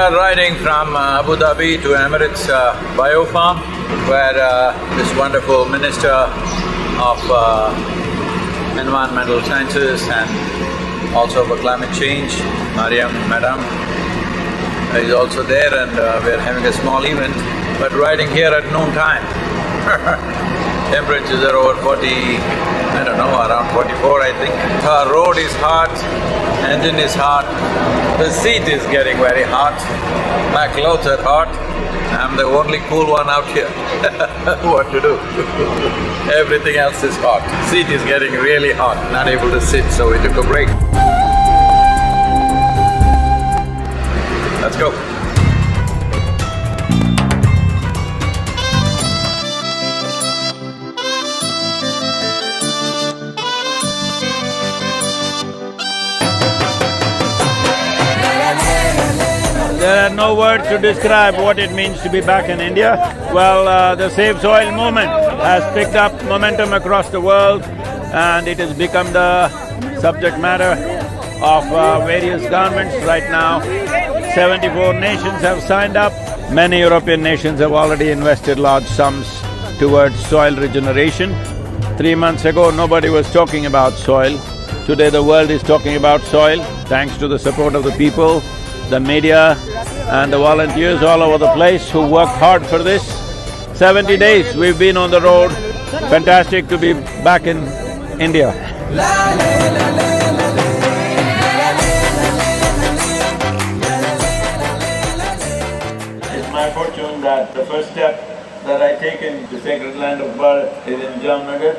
are riding from Abu Dhabi to Emirates Biofarm, where this wonderful Minister of Environmental Sciences and also for climate change, Madam, is also there, and we're having a small event, but riding here at noon time. Temperatures are over 40, I don't know, around 44 I think. Our road is hot, engine is hot, the seat is getting very hot, my clothes are hot, I'm the only cool one out here. What to do? Everything else is hot. Seat is getting really hot, not able to sit, so we took a break. Let's go. There are no words to describe what it means to be back in India. Well, the Save Soil movement has picked up momentum across the world and it has become the subject matter of various governments right now. 74 nations have signed up. Many European nations have already invested large sums towards soil regeneration. 3 months ago, nobody was talking about soil. Today the world is talking about soil, thanks to the support of the people, the media and the volunteers all over the place who worked hard for this. 70 days we've been on the road. Fantastic to be back in India. It's my fortune that the first step that I take in the sacred land of birth is in Jamnagar.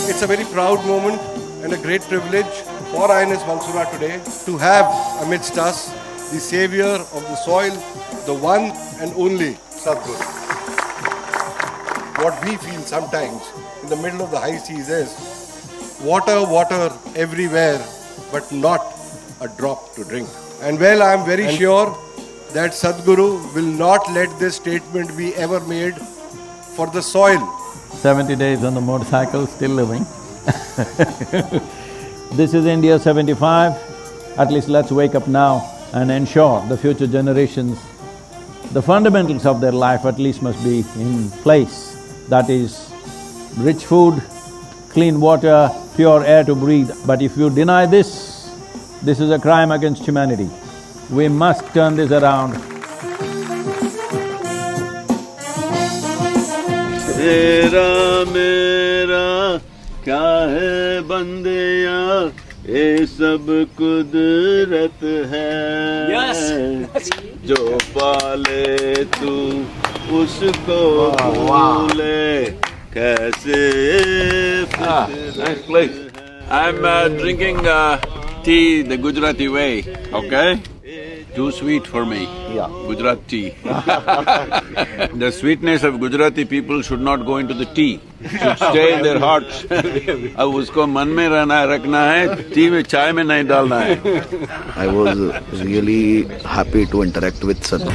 It's a very proud moment and a great privilege for INS Mansura today to have amidst us the savior of the soil, the one and only Sadhguru. What we feel sometimes in the middle of the high seas is water, water everywhere, but not a drop to drink. And well, I am very sure that Sadhguru will not let this statement be ever made for the soil. 70 days on the motorcycle, still living. This is India 75, at least let's wake up now and ensure the future generations, the fundamentals of their life at least must be in place. That is rich food, clean water, pure air to breathe. But if you deny this, this is a crime against humanity. We must turn this around. तेरा मेरा क्या है बंदेया, ये सब कुदरत है। जो पाले तू उसको भूले कैसे Nice place. I'm drinking tea the Gujarati way, okay? Too sweet for me. Yeah. Gujarat tea. The sweetness of Gujarati people should not go into the tea, should stay in their hearts. अब उसको मन में रहना रखना है, tea में चाय में नहीं डालना है. I was really happy to interact with Sadhguru.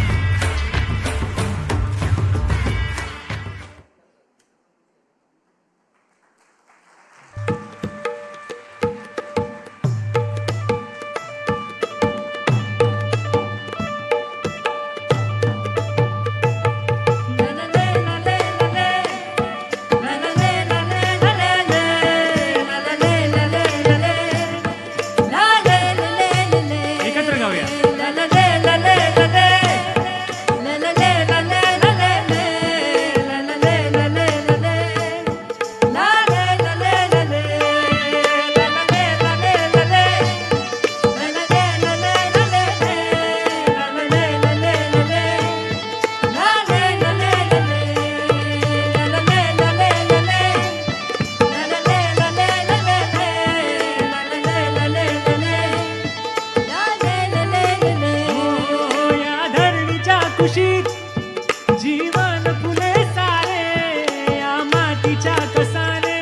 जीवन फुले सारे या मातीच्या कसाने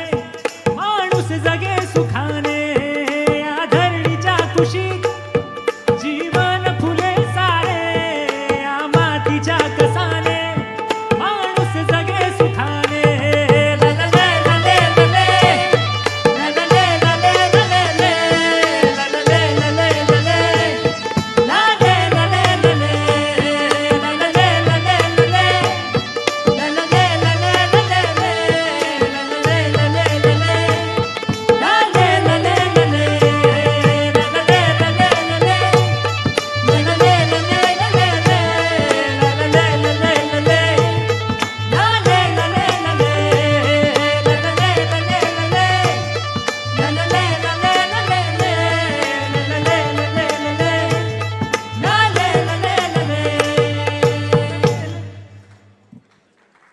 माणूस जगे सुखाने या धरणीच्या कुशीत जीवन फुले सारे या मातीच्या कसाने माणूस जगे सुखाने ललले लले लले ललले लले लले ललले लले लले लाले लले लले ललले लले लले ललले लले लले ललले लले लले लाले लले लले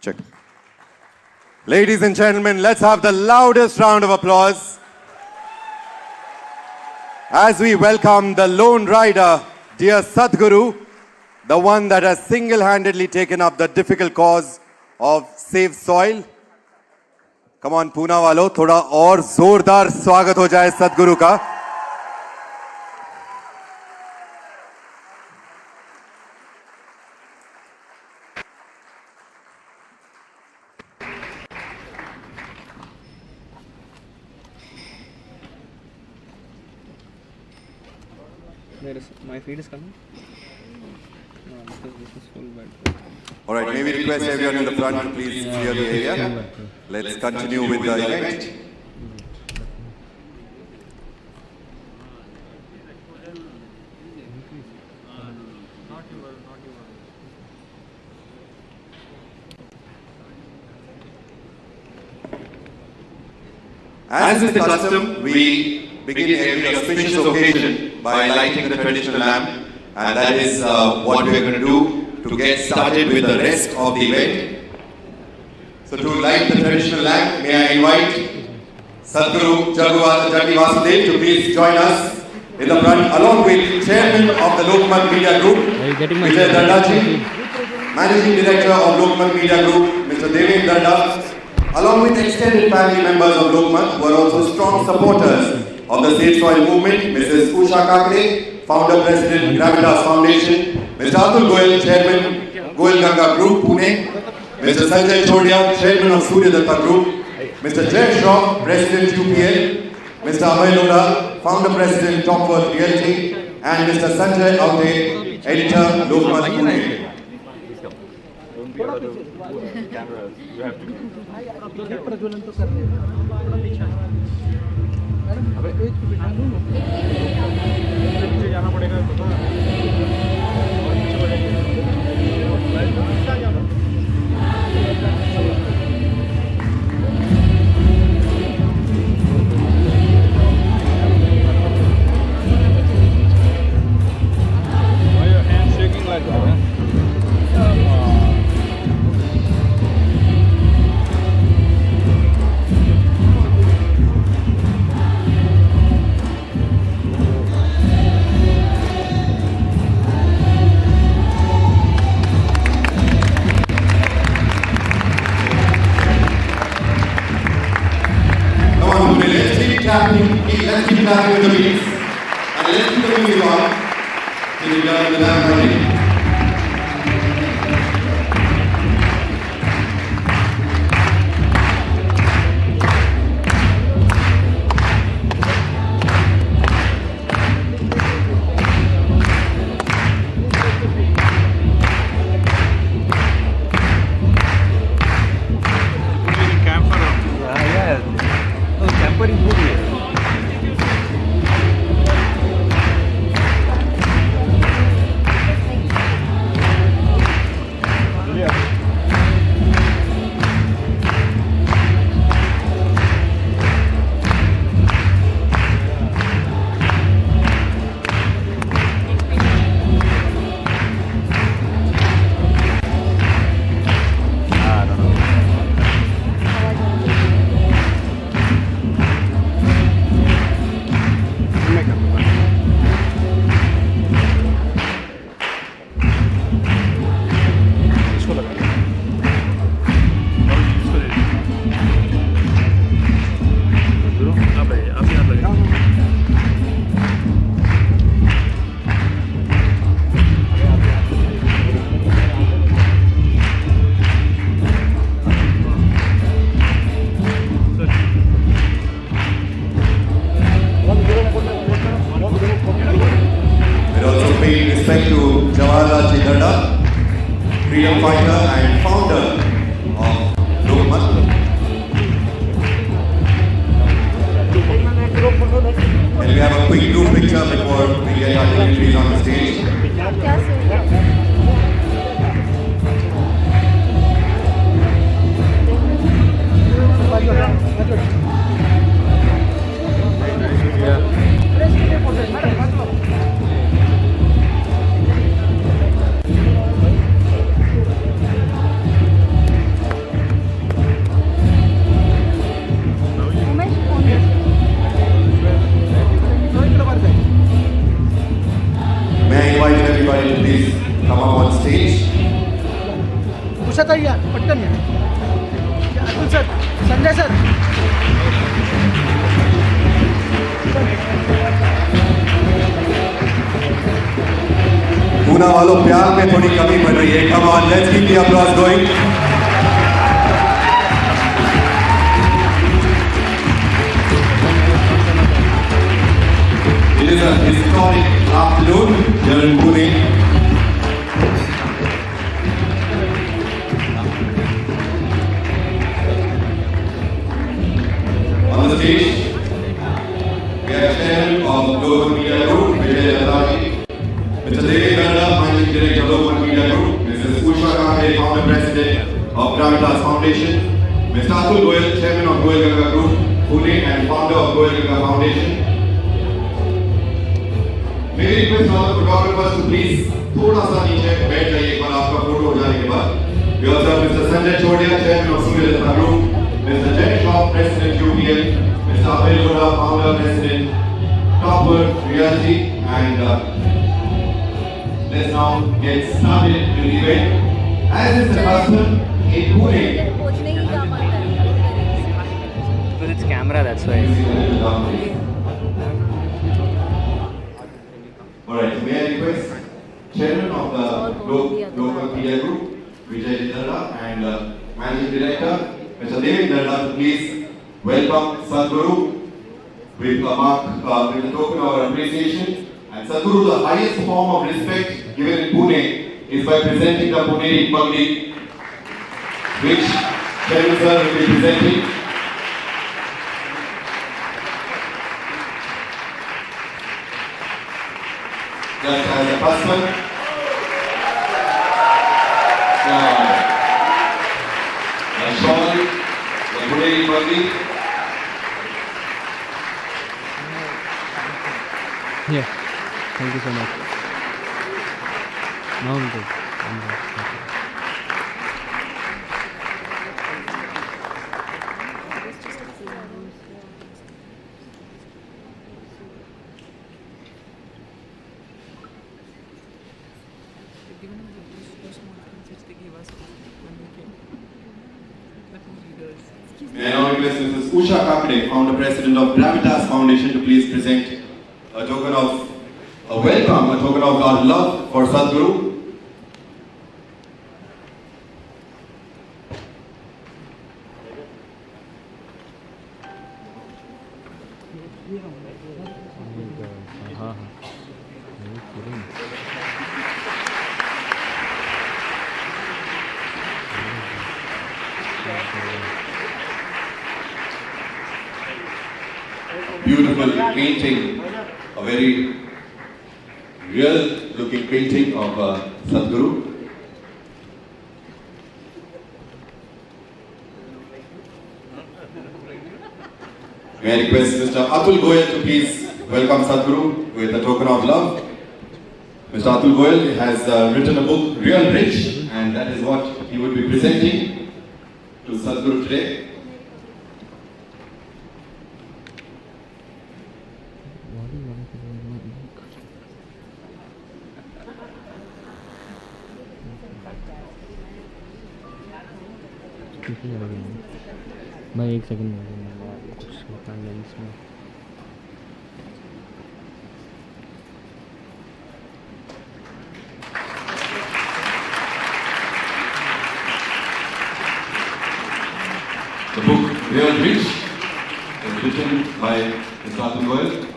Check. Ladies and gentlemen, let's have the loudest round of applause as we welcome the lone rider, dear Sadhguru, the one that has single-handedly taken up the difficult cause of Save Soil. Come on, Pune walo, thoda aur zordar swagat ho jaye Sadhguru ka. My feed is coming? No, because this is full bed. All right, may we request everyone in the front to please clear the area. Let's continue with the event. As is the custom, we begin every auspicious occasion by lighting the traditional lamp, and that is what we are going to do to get started with the rest of the event. So to light the traditional lamp, may I invite Sadhguru Jaggi Vasudev to please join us in the front, along with Chairman of the Lokmat Media Group, Vijay Dandaji, Managing Director of Lokmat Media Group, Mr. Deven Danda, along with extended family members of Lokmat, who are also strong supporters of the Save Soil movement, Mrs. Usha Kakre, Founder President, Gravitas Foundation, Mr. Atul Goyal, Chairman, Goyal Ganga Group, Pune, Mr. Sanjay Chodia, Chairman of Surya Datta Group, Mr. Jay Shaw, President UPL, Mr. Abhay Loda, Founder President Topworth Realty, and Mr. Sanjay Aute, Editor, Lokmat Pune. Let's keep clapping with the beats, and let's keep the music on till we learn the lamp running. इसको लगा and founder of Lokmat. Can we have a quick group picture before we get our dignitaries on the stage? May I invite everybody to please come up on stage. Ushatai या पटकन या Atul sir Sanjay sir Poona वालों प्यार में थोड़ी कमी पड़ रही है. Come on, let's keep the applause going. It is a historic afternoon here in Pune. On the stage, we have Chairman of Global Media Group, Mr. Devi Ganda, Managing Director of Global Media Group, Mrs. Usha Kamble, Founder President of Gravitas Foundation, Mr. Atul Goyal, Chairman of Goyal Ganga Group, Pune and Founder of Goyal Ganga Foundation. May we request all the photographers to please थोड़ा सा नीचे बैठ जाइए एक बार आपका photo हो जाने के बाद. We also have Mr. Sanjay Chodia, Chairman of Surya Group, Mr. Jay Shaw, President UPL, Mr. Abhay Loda, Founder President, Topper Realty, and let's now get started with the event. As is the custom in Pune. Because it's camera, that's why. Alright, may I request Chairman of the Local Media Group, Vijay Darda, and Managing Director, Mr. Devi Darda, to please welcome Sadhguru with a mark, with a token of appreciation. And Sadhguru, the highest form of respect given in Pune is by presenting the Pune Pagdi, which Chairman Sir will be presenting. Just as a custom, a shawl, the Pune Pagdi. Yeah, thank you so much. Now I'm good. May I now request Mrs. Usha Kamble, Founder President of Gravitas Foundation, to please present a token of a welcome, a token of our love for Sadhguru. Beautiful painting, a very real looking painting of Sadhguru. May I request Mr. Atul Goyal to please welcome Sadhguru with a token of love. Mr. Atul Goyal has written a book, Real Rich, and that is what he would be presenting to Sadhguru today. भाई एक second में कुछ lens में The book Real Rich is written by Mr. Atul Goyal.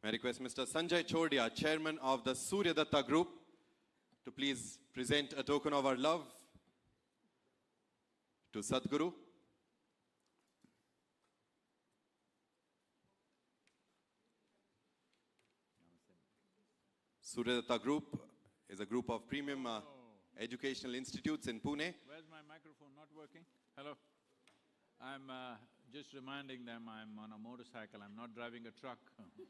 May I request Mr. Sanjay Chodia, Chairman of the Surya Datta Group, to please present a token of our love to Sadhguru. Surya Datta Group is a group of premium educational institutes in Pune. Where's my microphone? Not working? Hello? I'm just reminding them I'm on a motorcycle, I'm not driving a truck. Thank you.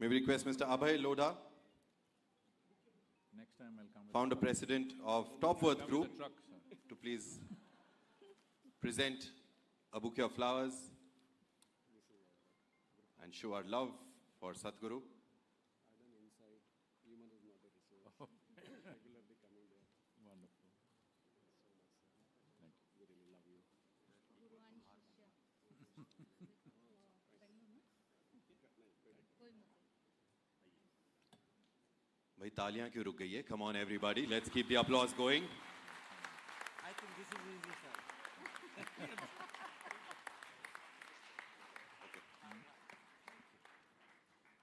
May we request Mr. Abhay Lodha, Next time I'll come with Founder President of Topworth come Group, with a truck, sir. to please present a bouquet of flowers and show our love for Sadhguru. Wonderful. Thank you. We really love you. भाई तालियां क्यों रुक गई है? Come on everybody, let's keep the applause going. I think this is easy, sir.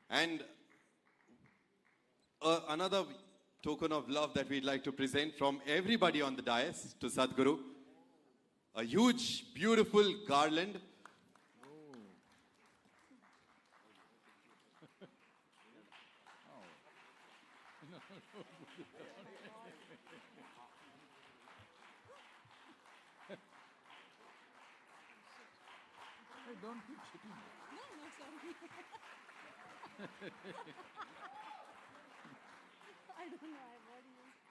And another token of love that we'd like to present from everybody on the dais to Sadhguru, a huge, beautiful garland. Hey, don't keep sitting there. No, sorry. I don't know, I've already used.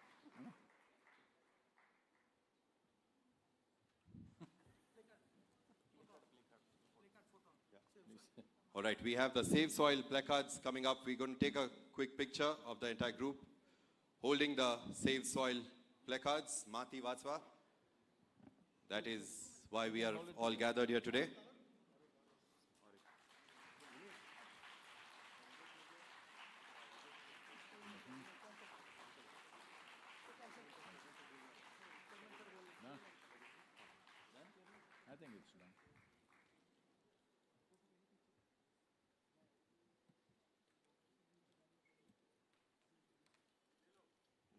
All right, we have the Save Soil placards coming up. We're going to take a quick picture of the entire group holding the Save Soil placards. Mati Vatsva. That is why we are all gathered here today. I think it's done.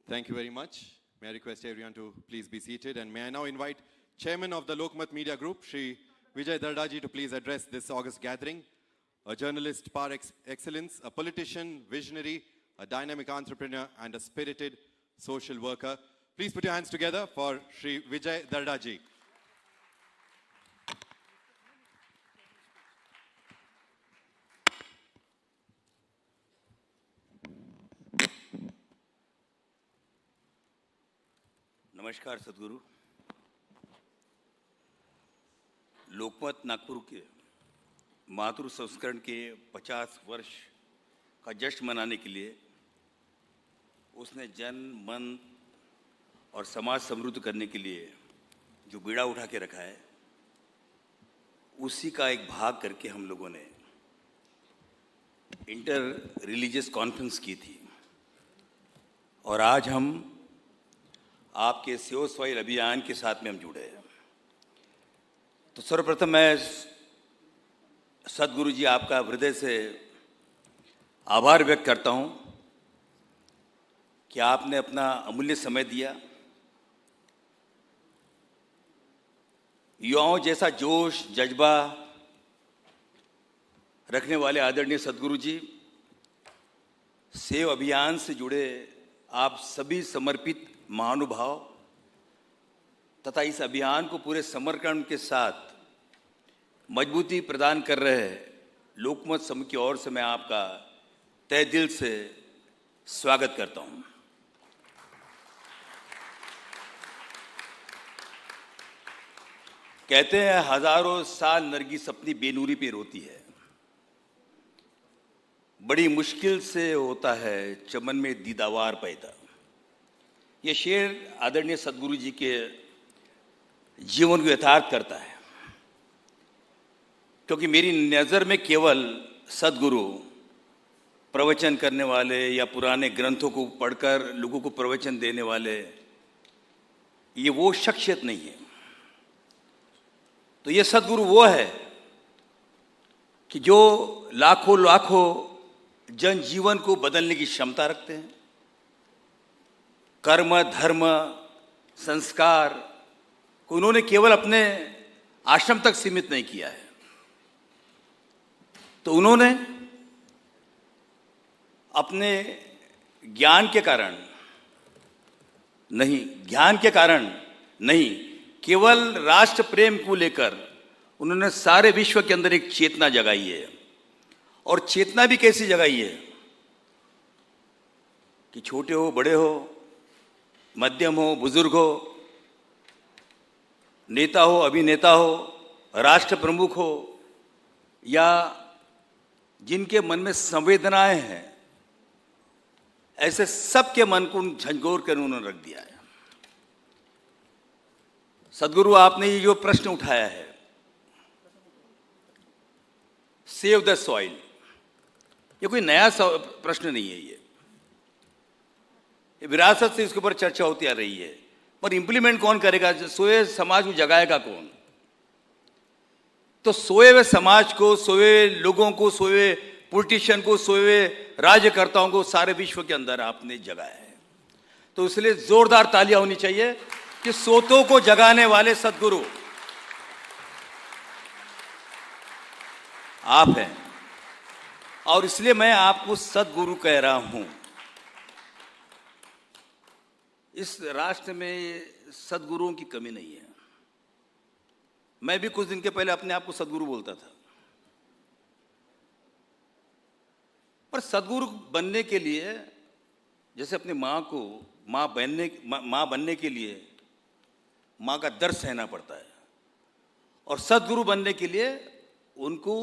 Thank you very much. May I request everyone to please be seated, and may I now invite Chairman of the Lokmat Media Group, Shri Vijay Dardaji, to please address this August gathering. A journalist par excellence, a politician, visionary, a dynamic entrepreneur, and a spirited social worker. Please put your hands together for Shri Vijay Dardaji. नमस्कार सदगुरु। लोकमत नागपुर के मातृ संस्करण के 50 वर्ष का जश्न मनाने के लिए उसने जन मन और समाज समृद्ध करने के लिए जो बीड़ा उठा के रखा है, उसी का एक भाग करके हम लोगों ने इंटर रिलीजियस कॉन्फ्रेंस की थी। और आज हम आपके सेव सॉइल अभियान के साथ में हम जुड़े हैं। तो सर्वप्रथम मैं सदगुरु जी आपका हृदय से आभार व्यक्त करता हूं कि आपने अपना अमूल्य समय दिया। युवाओं जैसा जोश जज्बा रखने वाले आदरणीय सदगुरु जी, सेव अभियान से जुड़े आप सभी समर्पित महानुभाव तथा इस अभियान को पूरे समर्पण के साथ मजबूती प्रदान कर रहे लोकमत समूह की ओर से मैं आपका तहे दिल से स्वागत करता हूं। कहते हैं हजारों साल नरगिस अपनी बेनूरी पे रोती है, बड़ी मुश्किल से होता है चमन में दीदावार पैदा। ये शेर आदरणीय सदगुरु जी के जीवन को यथार्थ करता है। क्योंकि मेरी नज़र में केवल सद्गुरु प्रवचन करने वाले या पुराने ग्रंथों को पढ़कर लोगों को प्रवचन देने वाले, ये वो शख्सियत नहीं है। तो ये सद्गुरु वो है कि जो लाखों लाखों जनजीवन को बदलने की क्षमता रखते हैं। कर्म, धर्म, संस्कार को उन्होंने केवल अपने आश्रम तक सीमित नहीं किया है। तो उन्होंने अपने ज्ञान के कारण नहीं, केवल राष्ट्र प्रेम को लेकर उन्होंने सारे विश्व के अंदर एक चेतना जगाई है। और चेतना भी कैसी जगाई है कि छोटे हो, बड़े हो, मध्यम हो, बुजुर्ग हो, नेता हो, अभिनेता हो, राष्ट्र प्रमुख हो, या जिनके मन में संवेदनाएं हैं, ऐसे सबके मन को झंझोर कर उन्होंने रख दिया है। सद्गुरु, आपने ये जो प्रश्न उठाया है, सेव द सॉइल, ये कोई नया प्रश्न नहीं है। ये विरासत से इसके ऊपर चर्चा होती आ रही है, पर इंप्लीमेंट कौन करेगा? सोए समाज को जगाएगा कौन? तो सोए हुए समाज को, सोए लोगों को, सोए पॉलिटिशियन को, सोए राज्यकर्ताओं को सारे विश्व के अंदर आपने जगाया है। तो इसलिए जोरदार तालियां होनी चाहिए कि सोतों को जगाने वाले सद्गुरु आप हैं। और इसलिए मैं आपको सद्गुरु कह रहा हूं। इस राष्ट्र में सद्गुरुओं की कमी नहीं है। मैं भी कुछ दिन के पहले अपने आप को सद्गुरु बोलता था, पर सद्गुरु बनने के लिए, जैसे अपनी माँ को माँ बनने के लिए माँ का दर्द सहना पड़ता है, और सद्गुरु बनने के लिए उनको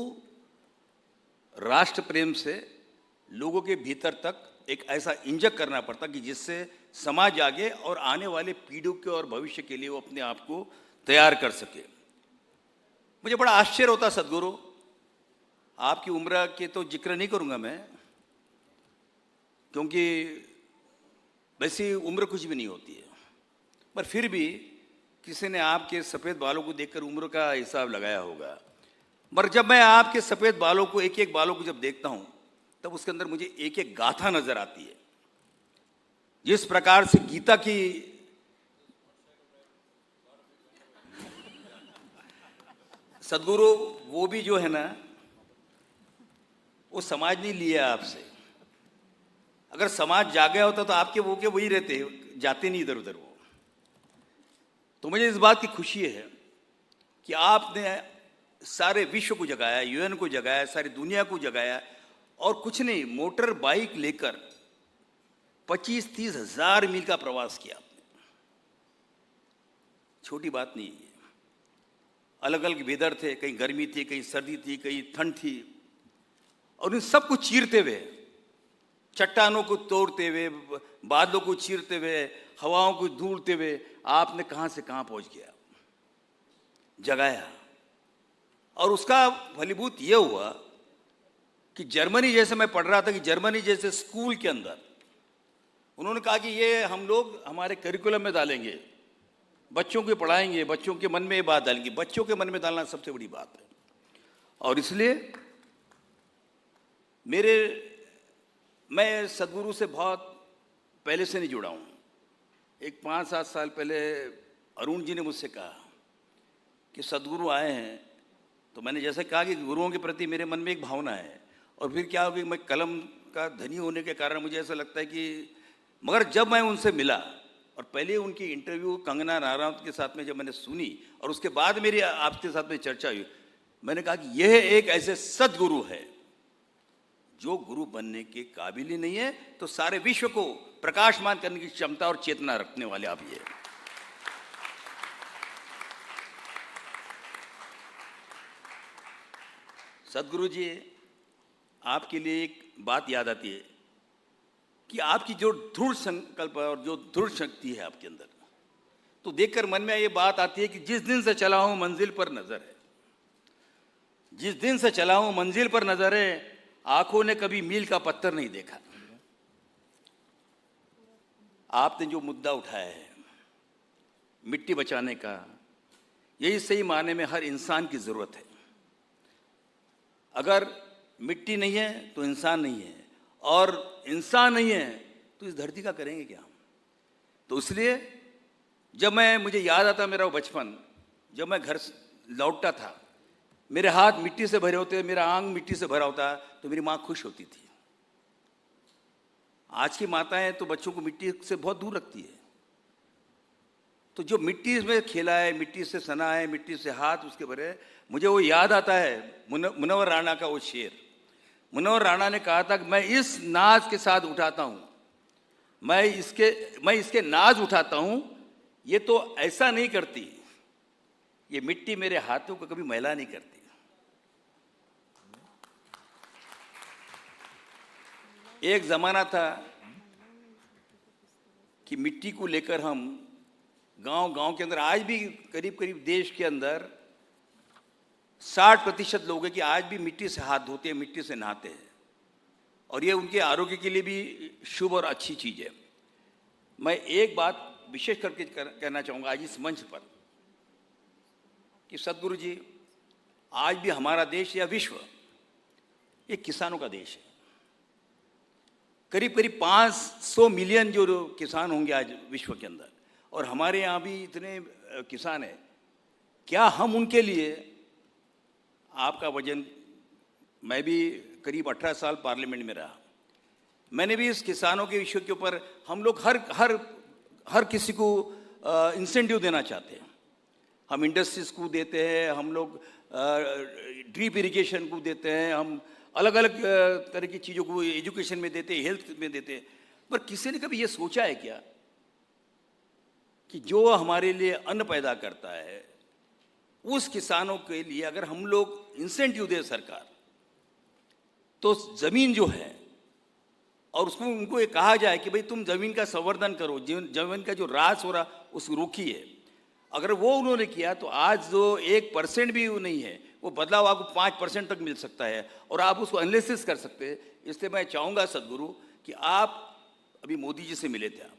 राष्ट्र प्रेम से लोगों के भीतर तक एक ऐसा इंजेक्ट करना पड़ता कि जिससे समाज आगे और आने वाले पीढ़ियों के और भविष्य के लिए वो अपने आप को तैयार कर सके। मुझे बड़ा आश्चर्य होता सद्गुरु, आपकी उम्र के तो जिक्र नहीं करूंगा मैं, क्योंकि वैसी उम्र कुछ भी नहीं होती है, पर फिर भी किसी ने आपके सफ़ेद बालों को देखकर उम्र का हिसाब लगाया होगा। पर जब मैं आपके सफ़ेद बालों को, एक एक बालों को जब देखता हूं, तब उसके अंदर मुझे एक एक गाथा नजर आती है। जिस प्रकार से गीता की सद्गुरु, वो भी जो है ना, वो समाज नहीं लिया आपसे। अगर समाज जागा होता तो आपके वो के वही रहते, जाते नहीं इधर उधर वो। तो मुझे इस बात की खुशी है कि आपने सारे विश्व को जगाया, यूएन को जगाया, सारी दुनिया को जगाया, और कुछ नहीं, मोटर बाइक लेकर 25-30 हजार मील का प्रवास किया आपने। छोटी बात नहीं है। अलग अलग वेदर थे, कहीं गर्मी थी, कहीं सर्दी थी, कहीं ठंड थी, और इन सब को चीरते हुए, चट्टानों को तोड़ते हुए, बादलों को चीरते हुए, हवाओं को ढूंढते हुए आपने कहां से कहां पहुंच गया, जगाया। और उसका फलीभूत यह हुआ कि जर्मनी, जैसे मैं पढ़ रहा था कि जर्मनी जैसे स्कूल के अंदर उन्होंने कहा कि ये हम लोग हमारे करिकुलम में डालेंगे, बच्चों को पढ़ाएंगे, बच्चों के मन में ये बात डालेंगे। बच्चों के मन में डालना सबसे बड़ी बात है। और इसलिए मैं सद्गुरु से बहुत पहले से नहीं जुड़ा हूँ। एक 5-7 साल पहले अरुण जी ने मुझसे कहा कि सद्गुरु आए हैं, तो मैंने जैसे कहा कि गुरुओं के प्रति मेरे मन में एक भावना है। और फिर क्या हो गया, मैं कलम का धनी होने के कारण मुझे ऐसा लगता है कि, मगर जब मैं उनसे मिला और पहले उनकी इंटरव्यू कंगना रनौत के साथ में जब मैंने सुनी, और उसके बाद मेरी आपके साथ में चर्चा हुई, मैंने कहा कि यह एक ऐसे सद्गुरु है जो गुरु बनने के काबिल ही नहीं है, तो सारे विश्व को प्रकाशमान करने की क्षमता और चेतना रखने वाले आप ये। सद्गुरु जी, आपके लिए एक बात याद आती है कि आपकी जो दृढ़ संकल्प और जो दृढ़ शक्ति है आपके अंदर, तो देखकर मन में ये बात आती है कि जिस दिन से चला हूं मंजिल पर नजर है। जिस दिन से चला हूं मंजिल पर नजर है, आंखों ने कभी मील का पत्थर नहीं देखा। आपने जो मुद्दा उठाया है मिट्टी बचाने का, यही सही मायने में हर इंसान की जरूरत है। अगर मिट्टी नहीं है तो इंसान नहीं है, और इंसान नहीं है तो इस धरती का करेंगे क्या? तो इसलिए जब मुझे याद आता मेरा वो बचपन, जब मैं घर लौटता था, मेरे हाथ मिट्टी से भरे होते, मेरा आंग मिट्टी से भरा होता, तो मेरी माँ खुश होती थी। आज की माताएं तो बच्चों को मिट्टी से बहुत दूर रखती है। तो जो मिट्टी में खेला है, मिट्टी से सना है, मिट्टी से हाथ उसके भरे, मुझे वो याद आता है मुनव्वर राणा का वो शेर। मुनव्वर राणा ने कहा था कि मैं इस नाज के साथ उठाता हूँ, मैं इसके नाज उठाता हूँ, ये तो ऐसा नहीं करती, ये मिट्टी मेरे हाथों को कभी मैला नहीं करती। एक जमाना था कि मिट्टी को लेकर हम गांव के अंदर, आज भी करीब करीब देश के अंदर 60% लोग हैं कि आज भी मिट्टी से हाथ धोते हैं, मिट्टी से नहाते हैं, और ये उनके आरोग्य के लिए भी शुभ और अच्छी चीज है। मैं एक बात विशेष करके कहना चाहूँगा आज इस मंच पर कि सदगुरु जी, आज भी हमारा देश या विश्व एक किसानों का देश है। करीब करीब 500 मिलियन जो किसान होंगे आज विश्व के अंदर, और हमारे यहाँ भी इतने किसान हैं। क्या हम उनके लिए, आपका वजन, मैं भी करीब 18 साल पार्लियामेंट में रहा, मैंने भी इस किसानों के विषय के ऊपर, हम लोग हर किसी को इंसेंटिव देना चाहते हैं। हम इंडस्ट्रीज को देते हैं, हम लोग ड्रिप इरिगेशन को देते हैं, हम अलग अलग तरह की चीज़ों को एजुकेशन में देते हैं, हेल्थ में देते हैं, पर किसी ने कभी ये सोचा है क्या कि जो हमारे लिए अन्न पैदा करता है उस किसानों के लिए अगर हम लोग इंसेंटिव दे सरकार, तो ज़मीन जो है, और उसको उनको ये कहा जाए कि भाई तुम ज़मीन का संवर्धन करो, ज़मीन का जो ह्रास हो रहा उसको रोकिए, अगर वो उन्होंने किया तो आज जो 1% भी वो नहीं है, वो बदलाव आपको 5% तक मिल सकता है, और आप उसको एनालिसिस कर सकते हैं। इसलिए मैं चाहूँगा सदगुरु कि आप, अभी मोदी जी से मिले थे आप,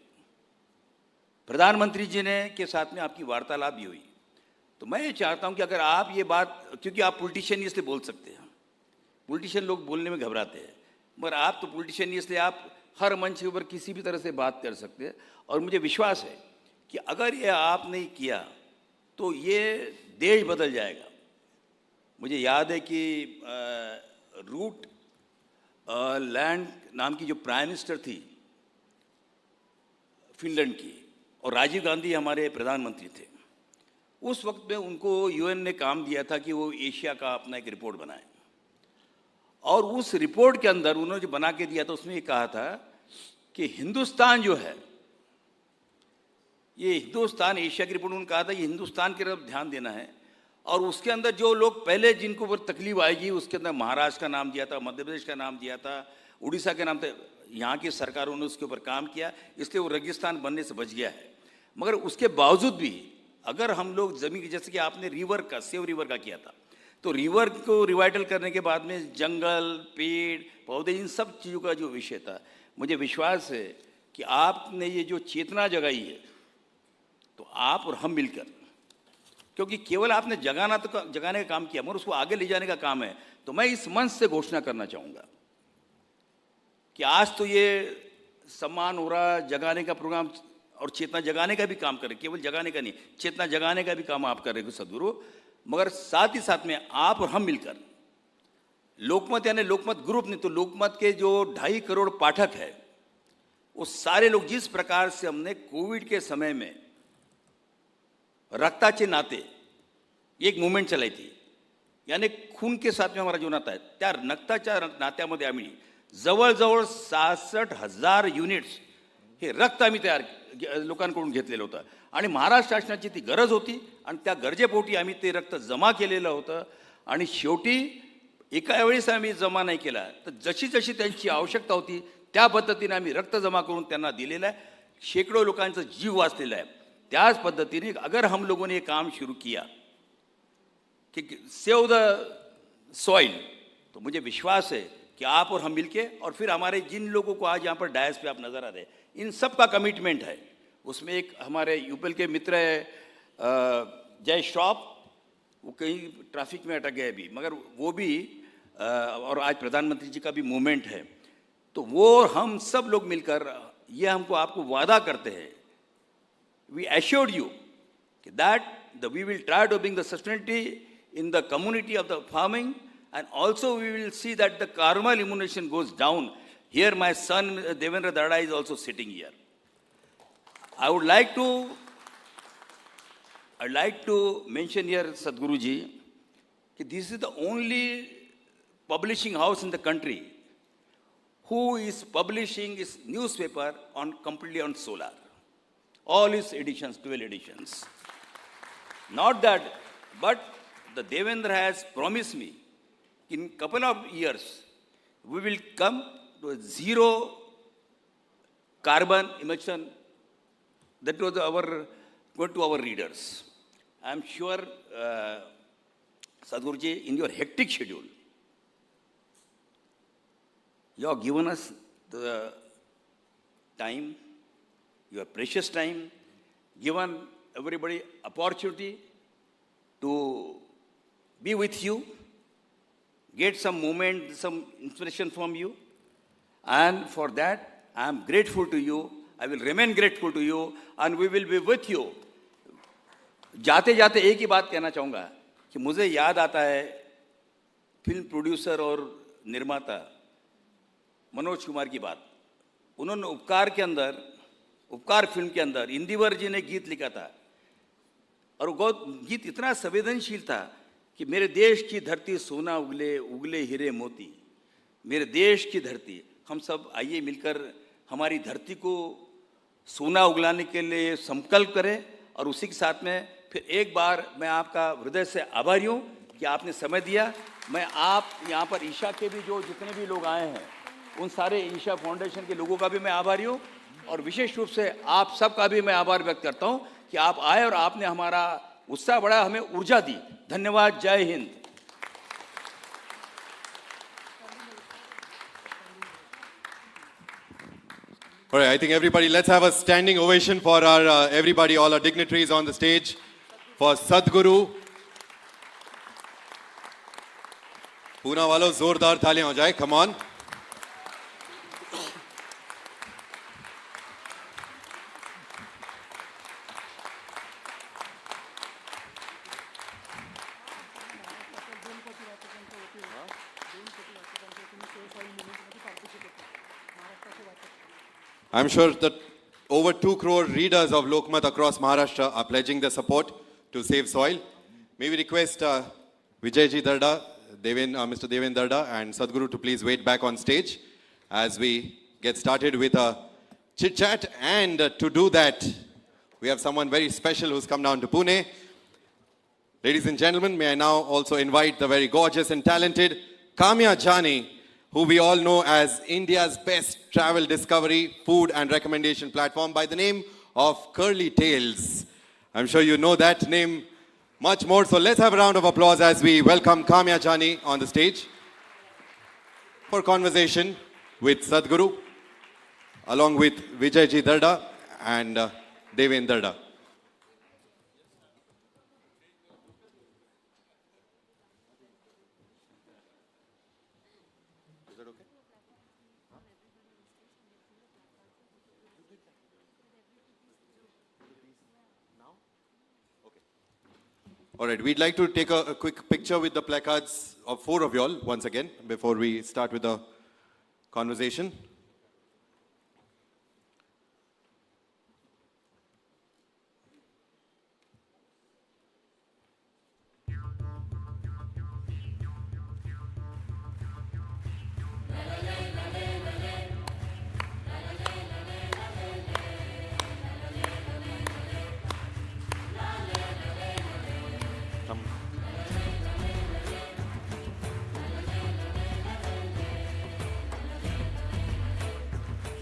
प्रधानमंत्री जी ने के साथ में आपकी वार्तालाप भी हुई, तो मैं ये चाहता हूँ कि अगर आप ये बात, क्योंकि आप पॉलिटिशियन नहीं इसलिए बोल सकते हैं, पॉलिटिशियन लोग बोलने में घबराते हैं, मगर आप तो पॉलिटिशियन नहीं इसलिए आप हर मंच के ऊपर किसी भी तरह से बात कर सकते हैं। और मुझे विश्वास है कि अगर ये आप नहीं किया तो ये देश बदल जाएगा। मुझे याद है कि रूट लैंड नाम की जो प्राइम मिनिस्टर थी फिनलैंड की, और राजीव गांधी हमारे प्रधानमंत्री थे, उस वक्त में उनको यूएन ने काम दिया था कि वो एशिया का अपना एक रिपोर्ट बनाए, और उस रिपोर्ट के अंदर उन्होंने जो बना के दिया था उसमें ये कहा था कि हिंदुस्तान जो है, ये हिंदुस्तान, एशिया की रिपोर्ट उन्होंने कहा था ये हिंदुस्तान की तरफ ध्यान देना है, और उसके अंदर जो लोग पहले जिनको ऊपर तकलीफ आएगी उसके अंदर महाराष्ट्र का नाम दिया था, मध्य प्रदेश का नाम दिया था, उड़ीसा का नाम था। यहाँ की सरकारों ने उसके ऊपर काम किया, इसलिए वो रेगिस्तान बनने से बच गया है। मगर उसके बावजूद भी अगर हम लोग ज़मीन, जैसे कि आपने रिवर का, सेव रिवर का किया था, तो रिवर को रिवाइटल करने के बाद में जंगल, पेड़ पौधे, इन सब चीज़ों का जो विषय था, मुझे विश्वास है कि आपने ये जो चेतना जगाई है, तो आप और हम मिलकर, क्योंकि केवल आपने जगाने का काम किया मगर उसको आगे ले जाने का काम है। तो मैं इस मंच से घोषणा करना चाहूँगा कि आज तो ये सम्मान हो रहा, जगाने का प्रोग्राम और चेतना जगाने का भी काम कर रहे, केवल जगाने का नहीं, चेतना जगाने का भी काम आप कर रहे हो सदगुरु। मगर साथ ही साथ में आप और हम मिलकर लोकमत, यानी लोकमत ग्रुप नहीं तो लोकमत के जो 2.5 करोड़ पाठक है, वो सारे लोग, जिस प्रकार से हमने कोविड के समय में रक्ताचे नाते एक मूवमेंट चलाई थी, यानी खून के साथ में हमारा जो नाता आहे, त्या रक्ताच्या नात्यामध्ये आम्ही जवळजवळ 66,000 युनिट्स हे रक्त आम्ही लोकांकडून घेतलेलं होतं, आणि महाराष्ट्र शासनाची ती गरज होती, आणि त्या गरजेपोटी आम्ही ते रक्त जमा केलेलं होतं, आणि शेवटी एका वेळेस आम्ही जमा नाही केला, तर जशी जशी त्यांची आवश्यकता होती त्या पद्धतीने आम्ही रक्त जमा करून त्यांना दिलेलं आहे, शेकडो लोकांचा जीव वाचलेला आहे। त्याच पद्धतीने अगर हम लोगों ने ये काम शुरू किया कि सेव द सॉइल। तो मुझे विश्वास है कि आप और हम मिलके, और फिर हमारे जिन लोगों को आज यहाँ पर डायस पे आप नज़र आ रहे हैं, इन सब का कमिटमेंट है। उसमें एक हमारे यूपीएल के मित्र है जय श्रॉफ, वो कहीं ट्रैफिक में अटक गए अभी, मगर वो भी और आज प्रधानमंत्री जी का भी मूवमेंट है। तो वो हम सब लोग मिलकर ये हमको आपको वादा करते हैं, we assured you that we will try to bring the sustainability in the community of the farming, and also we will see that the carbon emission goes down. Here my son Devendra Darda is also sitting here. I would like to mention here, Sadhguru ji, that this is the only publishing house in the country who is publishing his newspaper completely on solar. All his editions, 12 editions. Not that, but the Devendra has promised me, in couple of years, we will come to a zero carbon emission. That was going to our readers. I am sure, Sadhguru ji, in your hectic schedule, you have given us the time, your precious time, given everybody opportunity to be with you, get some moment, some inspiration from you. And for that, I am grateful to you. I will remain grateful to you, and we will be with you. जाते जाते एक ही बात कहना चाहूँगा कि मुझे याद आता है फिल्म प्रोड्यूसर और निर्माता मनोज कुमार की बात। उन्होंने उपकार फिल्म के अंदर इंदिवर जी ने गीत लिखा था, और वो गीत इतना संवेदनशील था कि मेरे देश की धरती सोना उगले उगले हीरे मोती, मेरे देश की धरती। हम सब आइए मिलकर हमारी धरती को सोना उगलाने के लिए संकल्प करें। और उसी के साथ में फिर एक बार मैं आपका हृदय से आभारी हूँ कि आपने समय दिया। मैं आप यहाँ पर ईशा के भी जो जितने भी लोग आए हैं, उन सारे ईशा फाउंडेशन के लोगों का भी मैं आभारी हूँ, और विशेष रूप से आप सब का भी मैं आभार व्यक्त करता हूँ कि आप आए और आपने हमारा उत्साह बढ़ाया, हमें ऊर्जा दी। धन्यवाद। जय Hind. All right, I think everybody, let's have a standing ovation for our everybody, all our dignitaries on the stage, for Sadhguru. Pune walo, zordar thaliyan ho jaye, come on. I'm sure that over 2 crore readers of Lokmat across Maharashtra are pledging their support to save soil. May we request Vijayji Darda, Mr. Devendra Darda and Sadhguru to please wait back on stage as we get started with a chit-chat. And to do that, we have someone very special who's come down to Pune. Ladies and gentlemen, may I now also invite the very gorgeous and talented Kamya Jani, who we all know as India's best travel discovery, food and recommendation platform by the name of Curly Tales. I'm sure you know that name much more, so let's have a round of applause as we welcome Kamya Jani on the stage for conversation with Sadhguru, along with Vijayji Darda and Devendra Darda. All right, we'd like to take a quick picture with the placards of 4 of y'all once again before we start with the conversation.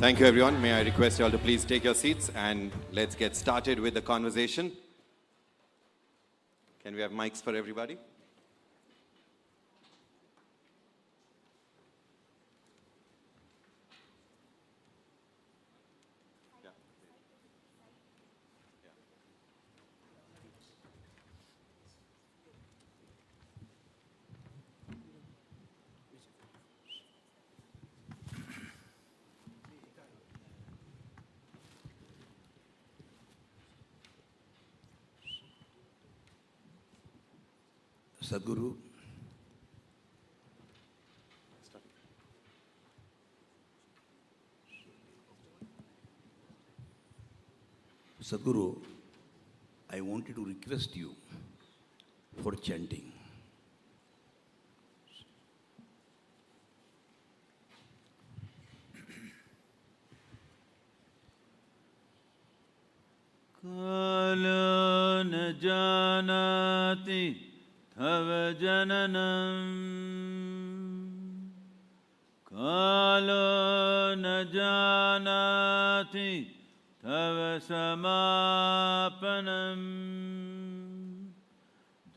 Thank you, everyone. May I request you all to please take your seats and let's get started with the conversation. Can we have mics for everybody? Sadhguru, Sadhguru, I wanted to request you for chanting. Kala na janati tava jananam, Kala na janati tava samapanam,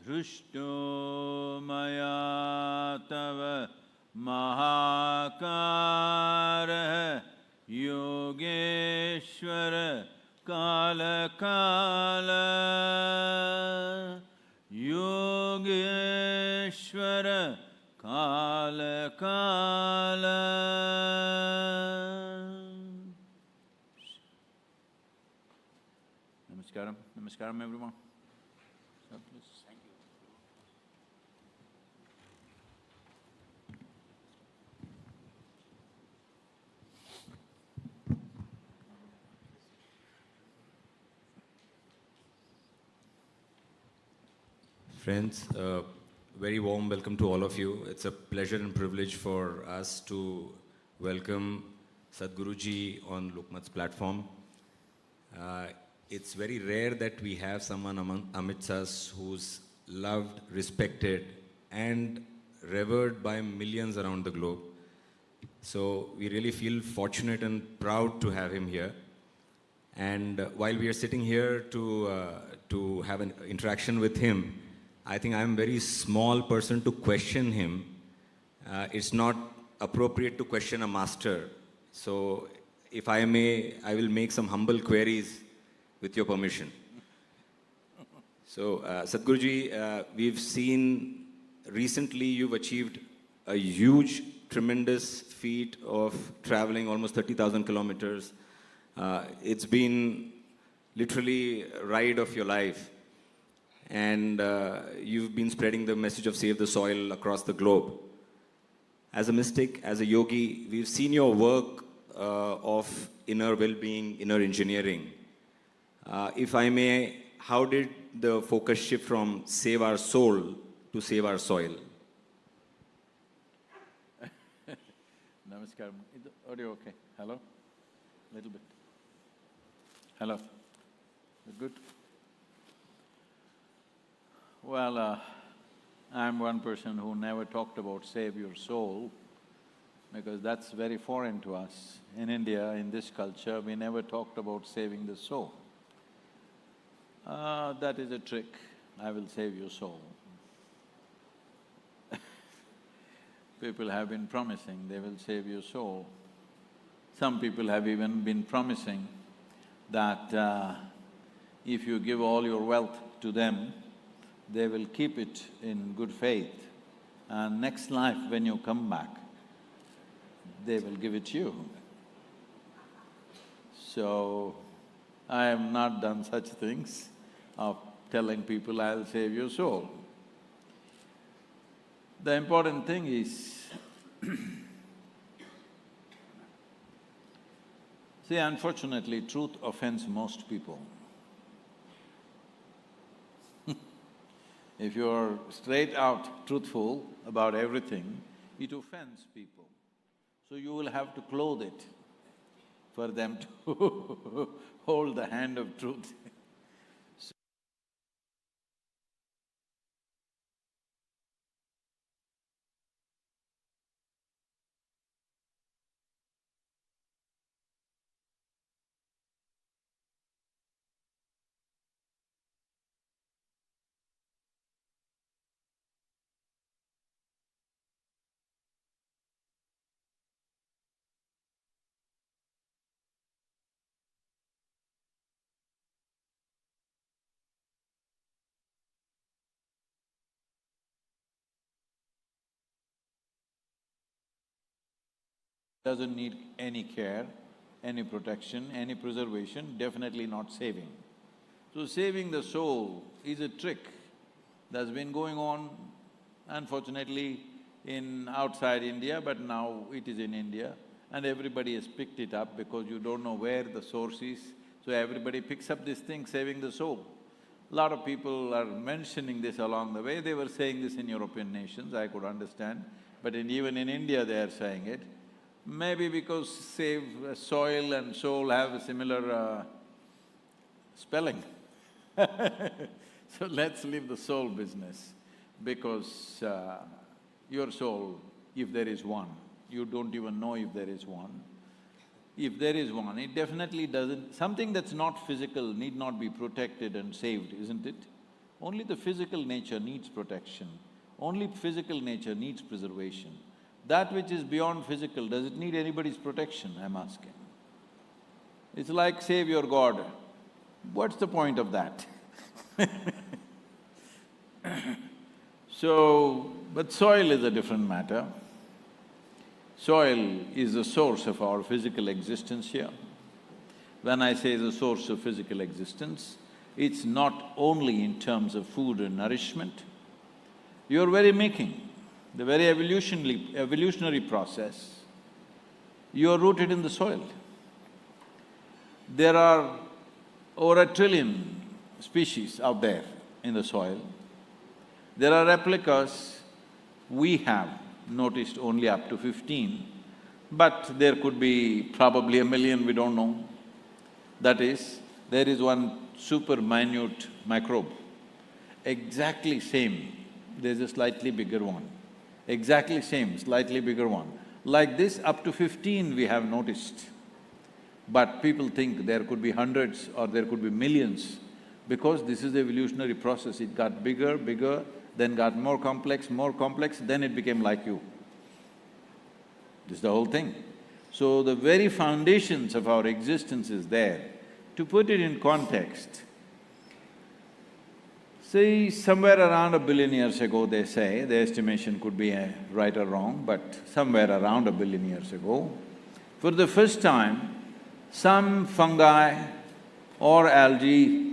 Dhrushto maya tava mahakara Yogeshwara Kala Kala Yogeshwara Kala Kala. Namaskaram, Namaskaram everyone. So, please. Thank you. Friends, very warm welcome to all of you. It's a pleasure and privilege for us to welcome Sadhguruji on Lokmat's platform. It's very rare that we have someone amidst us who's loved, respected, and revered by millions around the globe. So we really feel fortunate and proud to have him here. And while we are sitting here to have an interaction with him, I think I'm a very small person to question him. It's not appropriate to question a master. So if I may, I will make some humble queries with your permission. So Sadhguruji, we've seen recently you've achieved a huge, tremendous feat of traveling almost 30,000 kilometers. It's been literally a ride of your life. And you've been spreading the message of save the soil across the globe. As a mystic, as a yogi, we've seen your work of inner well-being, inner engineering. If I may, how did the focus shift from save our soul to save our soil? Namaskaram. Is the audio okay? Hello? Little bit. Hello? Good? Well, I'm one person who never talked about save your soul because that's very foreign to us. In India, in this culture, we never talked about saving the soul. That is a trick, I will save your soul. People have been promising they will save your soul. Some people have even been promising that if you give all your wealth to them, they will keep it in good faith, and next life when you come back, they will give it you. So, I have not done such things of telling people I'll save your soul. The important thing is see, unfortunately, truth offends most people. If you're straight out truthful about everything, it offends people. So you will have to clothe it for them to hold the hand of truth. Doesn't need any care, any protection, any preservation, definitely not saving. So saving the soul is a trick that's been going on unfortunately in outside India, but now it is in India, and everybody has picked it up because you don't know where the source is, so everybody picks up this thing, saving the soul. A lot of people are mentioning this along the way. They were saying this in European nations, I could understand, but even in India they are saying it. Maybe because save soil and soul have a similar spelling. So let's leave the soul business, because your soul, if there is one, you don't even know if there is one. If there is one, it definitely doesn't… Something that's not physical need not be protected and saved, isn't it? Only the physical nature needs protection. Only physical nature needs preservation. That which is beyond physical, does it need anybody's protection, I'm asking? It's like save your God. What's the point of that? So, but soil is a different matter. Soil is the source of our physical existence here. When I say the source of physical existence, it's not only in terms of food and nourishment. Your very making, the very evolutionary process, you are rooted in the soil. There are over 1 trillion species out there in the soil. There are replicas, we have noticed only up to 15, but there could be probably 1 million, we don't know. That is, there is one super minute microbe, exactly same, there's a slightly bigger one. Exactly same, slightly bigger one. Like this, up to 15 we have noticed. But people think there could be hundreds or there could be millions, because this is the evolutionary process. It got bigger, then got more complex, then it became like you. This is the whole thing. So the very foundations of our existence is there. To put it in context, say somewhere around 1 billion years ago, they say, the estimation could be right or wrong, but somewhere around 1 billion years ago, for the first time, some fungi or algae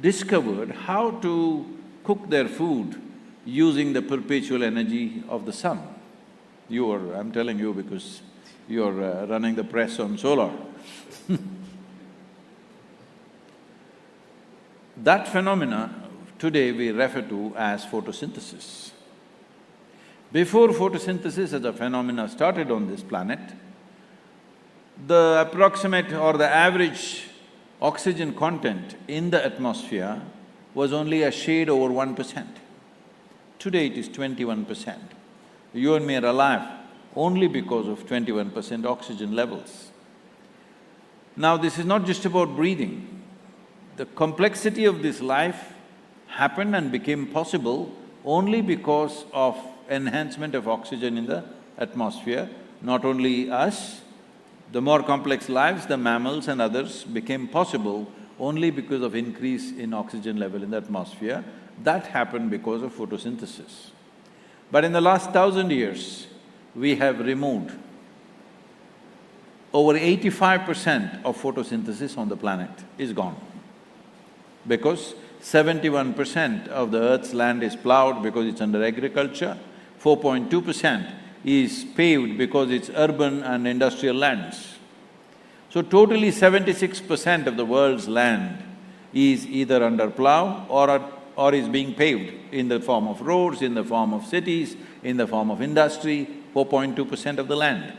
discovered how to cook their food using the perpetual energy of the sun. I'm telling you because you're running the press on solar. That phenomena today we refer to as photosynthesis. Before photosynthesis as a phenomena started on this planet, the approximate or the average oxygen content in the atmosphere was only a shade over 1%. Today it is 21%. You and me are alive only because of 21% oxygen levels. Now this is not just about breathing. The complexity of this life happened and became possible only because of enhancement of oxygen in the atmosphere. Not only us, the more complex lives, the mammals and others, became possible only because of increase in oxygen level in the atmosphere. That happened because of photosynthesis. But in the last 1,000 years, we have removed over 85% of photosynthesis on the planet is gone. Because 71% of the earth's land is plowed because it's under agriculture, 4.2% is paved because it's urban and industrial lands. So totally 76% of the world's land is either under plow or is being paved in the form of roads, in the form of cities, in the form of industry, 4.2% of the land.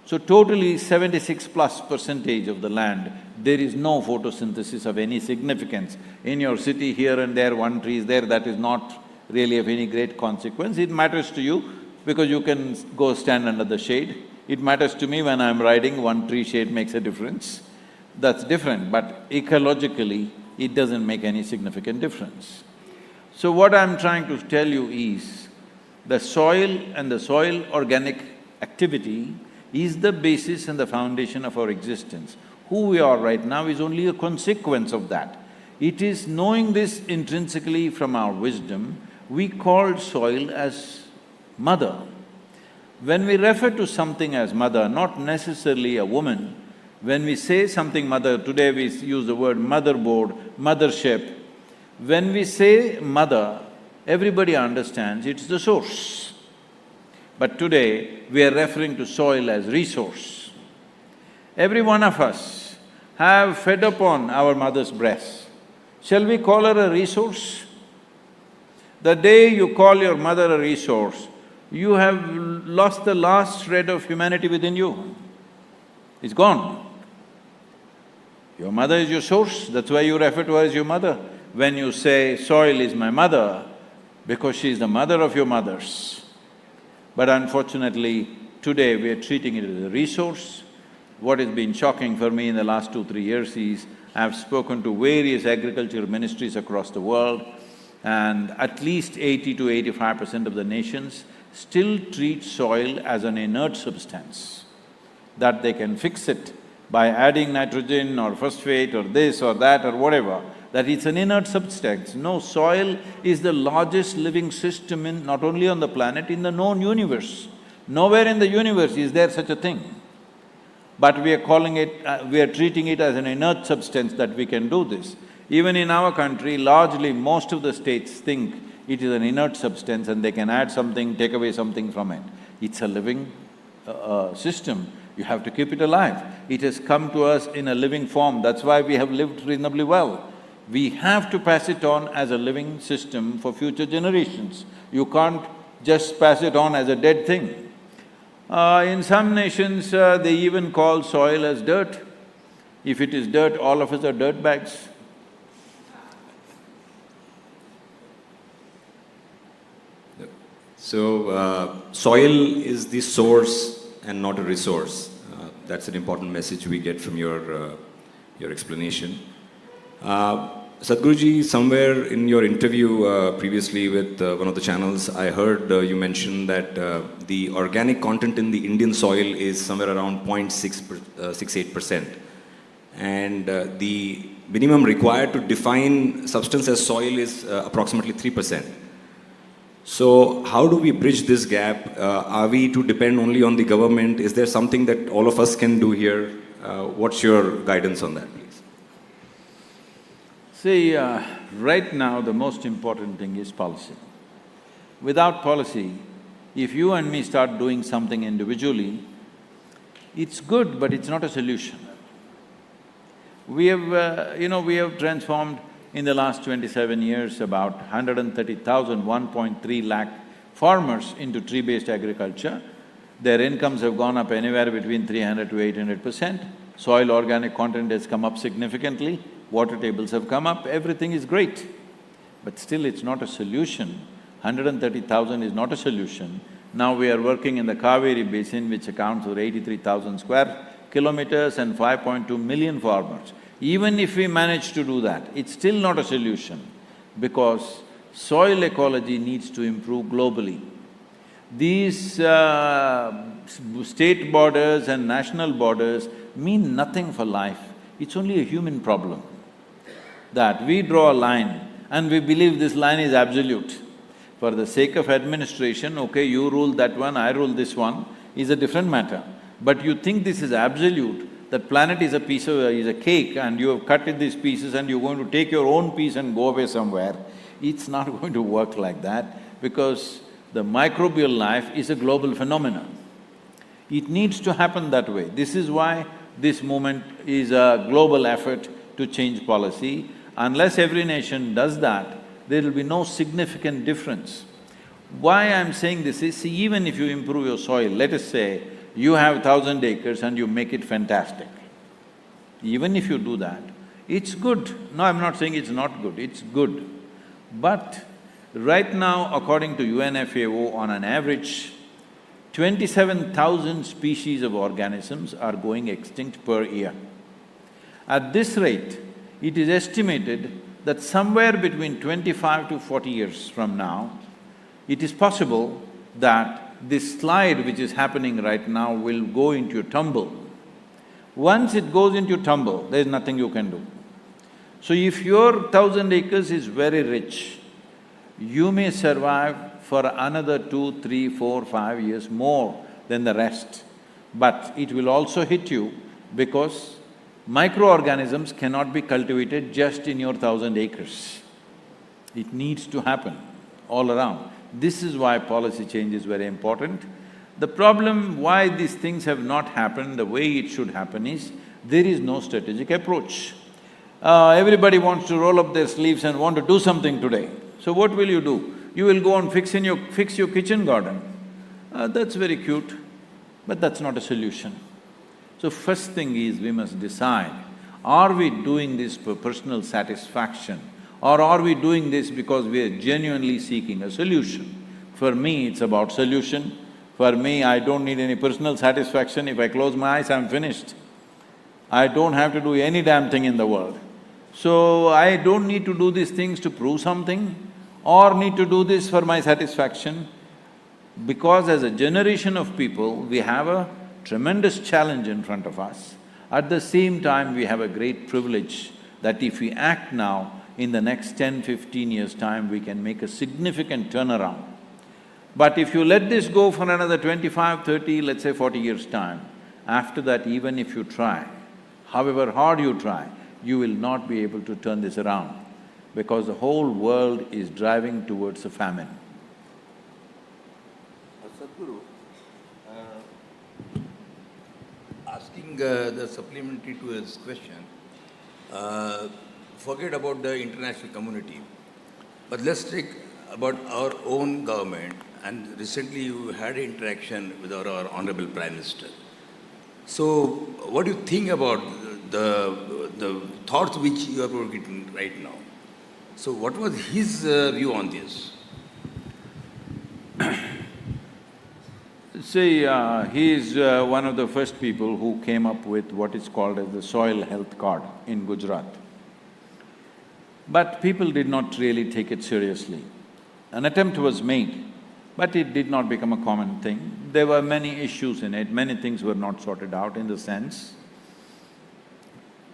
So totally 76+% of the land, there is no photosynthesis of any significance. In your city, here and there, one tree is there, that is not really of any great consequence. It matters to you because you can go stand under the shade. It matters to me when I'm riding, one tree shade makes a difference. That's different, but ecologically, it doesn't make any significant difference. So what I'm trying to tell you is, the soil and the soil organic activity is the basis and the foundation of our existence. Who we are right now is only a consequence of that. It is knowing this intrinsically from our wisdom, we call soil as mother. When we refer to something as mother, not necessarily a woman, when we say something mother, today we use the word motherboard, mothership. When we say mother, everybody understands it's the source. But today, we are referring to soil as resource. Every one of us have fed upon our mother's breast. Shall we call her a resource? The day you call your mother a resource, you have lost the last shred of humanity within you. It's gone. Your mother is your source, that's why you refer to her as your mother. When you say, soil is my mother, because she is the mother of your mothers. But unfortunately, today we are treating it as a resource. What has been shocking for me in the last 2-3 years is, I've spoken to various agriculture ministries across the world, and at least 80 to 85% of the nations still treat soil as an inert substance, that they can fix it by adding nitrogen or phosphate or this or that or whatever, that it's an inert substance. No, soil is the largest living system in… not only on the planet, in the known universe. Nowhere in the universe is there such a thing. But we are calling it… we are treating it as an inert substance that we can do this. Even in our country, largely most of the states think it is an inert substance and they can add something, take away something from it. It's a living system, you have to keep it alive. It has come to us in a living form, that's why we have lived reasonably well. We have to pass it on as a living system for future generations. You can't just pass it on as a dead thing. In some nations, they even call soil as dirt. If it is dirt, all of us are dirt bags. So, soil is the source and not a resource. That's an important message we get from your explanation. Sadhguruji, somewhere in your interview previously with one of the channels, I heard you mention that the organic content in the Indian soil is somewhere around 0.68%. And the minimum required to define substance as soil is approximately 3%. So, how do we bridge this gap? Are we to depend only on the government? Is there something that all of us can do here? What's your guidance on that, please? See, right now the most important thing is policy. Without policy, if you and me start doing something individually, it's good, but it's not a solution. We have, we have transformed in the last 27 years about 130,000, 1.3 lakh farmers into tree-based agriculture. Their incomes have gone up anywhere between 300 to 800%. Soil organic content has come up significantly, water tables have come up, everything is great. But still it's not a solution. 130,000 is not a solution. Now we are working in the Kaveri basin, which accounts for 83,000 square kilometers and 5.2 million farmers. Even if we manage to do that, it's still not a solution, because soil ecology needs to improve globally. These state borders and national borders mean nothing for life, it's only a human problem. That we draw a line and we believe this line is absolute. For the sake of administration, okay, you rule that one, I rule this one, is a different matter. But you think this is absolute, that planet is a piece of… is a cake and you have cut it these pieces and you're going to take your own piece and go away somewhere. It's not going to work like that, because the microbial life is a global phenomenon. It needs to happen that way. This is why this movement is a global effort to change policy. Unless every nation does that, there will be no significant difference. Why I'm saying this is, see, even if you improve your soil, let us say, you have 1,000 acres and you make it fantastic. Even if you do that, it's good. No, I'm not saying it's not good, it's good. But right now, according to UNFAO, on an average, 27,000 species of organisms are going extinct per year. At this rate, it is estimated that somewhere between 25 to 40 years from now, it is possible that this slide which is happening right now will go into a tumble. Once it goes into tumble, there is nothing you can do. So if your 1,000 acres is very rich, you may survive for another 2, 3, 4, 5 years more than the rest. But it will also hit you, because microorganisms cannot be cultivated just in your 1,000 acres. It needs to happen. all around. This is why policy change is very important. The problem why these things have not happened the way it should happen is, there is no strategic approach. Everybody wants to roll up their sleeves and want to do something today. So what will you do? You will go and fix your kitchen garden. That's very cute, but that's not a solution. So first thing is, we must decide, are we doing this for personal satisfaction, or are we doing this because we are genuinely seeking a solution? For me, it's about solution. For me, I don't need any personal satisfaction. If I close my eyes, I'm finished. I don't have to do any damn thing in the world. So I don't need to do these things to prove something or need to do this for my satisfaction, because as a generation of people, we have a tremendous challenge in front of us. At the same time, we have a great privilege that if we act now, in the next 10–15 years' time, we can make a significant turnaround. But if you let this go for another 25, 30, let's say 40 years' time, after that, even if you try, however hard you try, you will not be able to turn this around, because the whole world is driving towards a famine. Sadhguru, asking the supplementary to his question, forget about the international community, but let's take about our own government. And recently you had interaction with our Honorable Prime Minister. So, what do you think about the thoughts which you are getting right now? So, what was his view on this? See, he is one of the first people who came up with what is called as the soil health card in Gujarat. But people did not really take it seriously. An attempt was made, but it did not become a common thing. There were many issues in it, many things were not sorted out in the sense.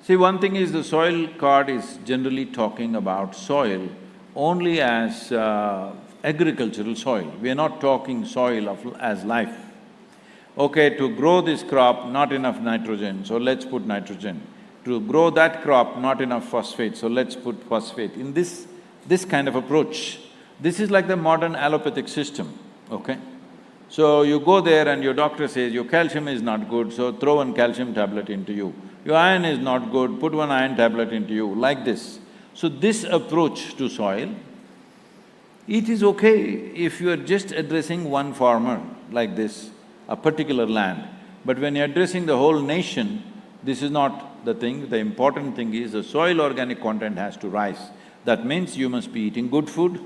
See, one thing is, the soil card is generally talking about soil only as agricultural soil. We are not talking soil as life. Okay, to grow this crop, not enough nitrogen, so let's put nitrogen. To grow that crop, not enough phosphate, so let's put phosphate. In this kind of approach, this is like the modern allopathic system, okay? So you go there and your doctor says, your calcium is not good, so throw one calcium tablet into you. Your iron is not good, put one iron tablet into you, like this. So this approach to soil, it is okay if you are just addressing one farmer like this, a particular land. But when you're addressing the whole nation, this is not the thing. The important thing is the soil organic content has to rise. That means you must be eating good food,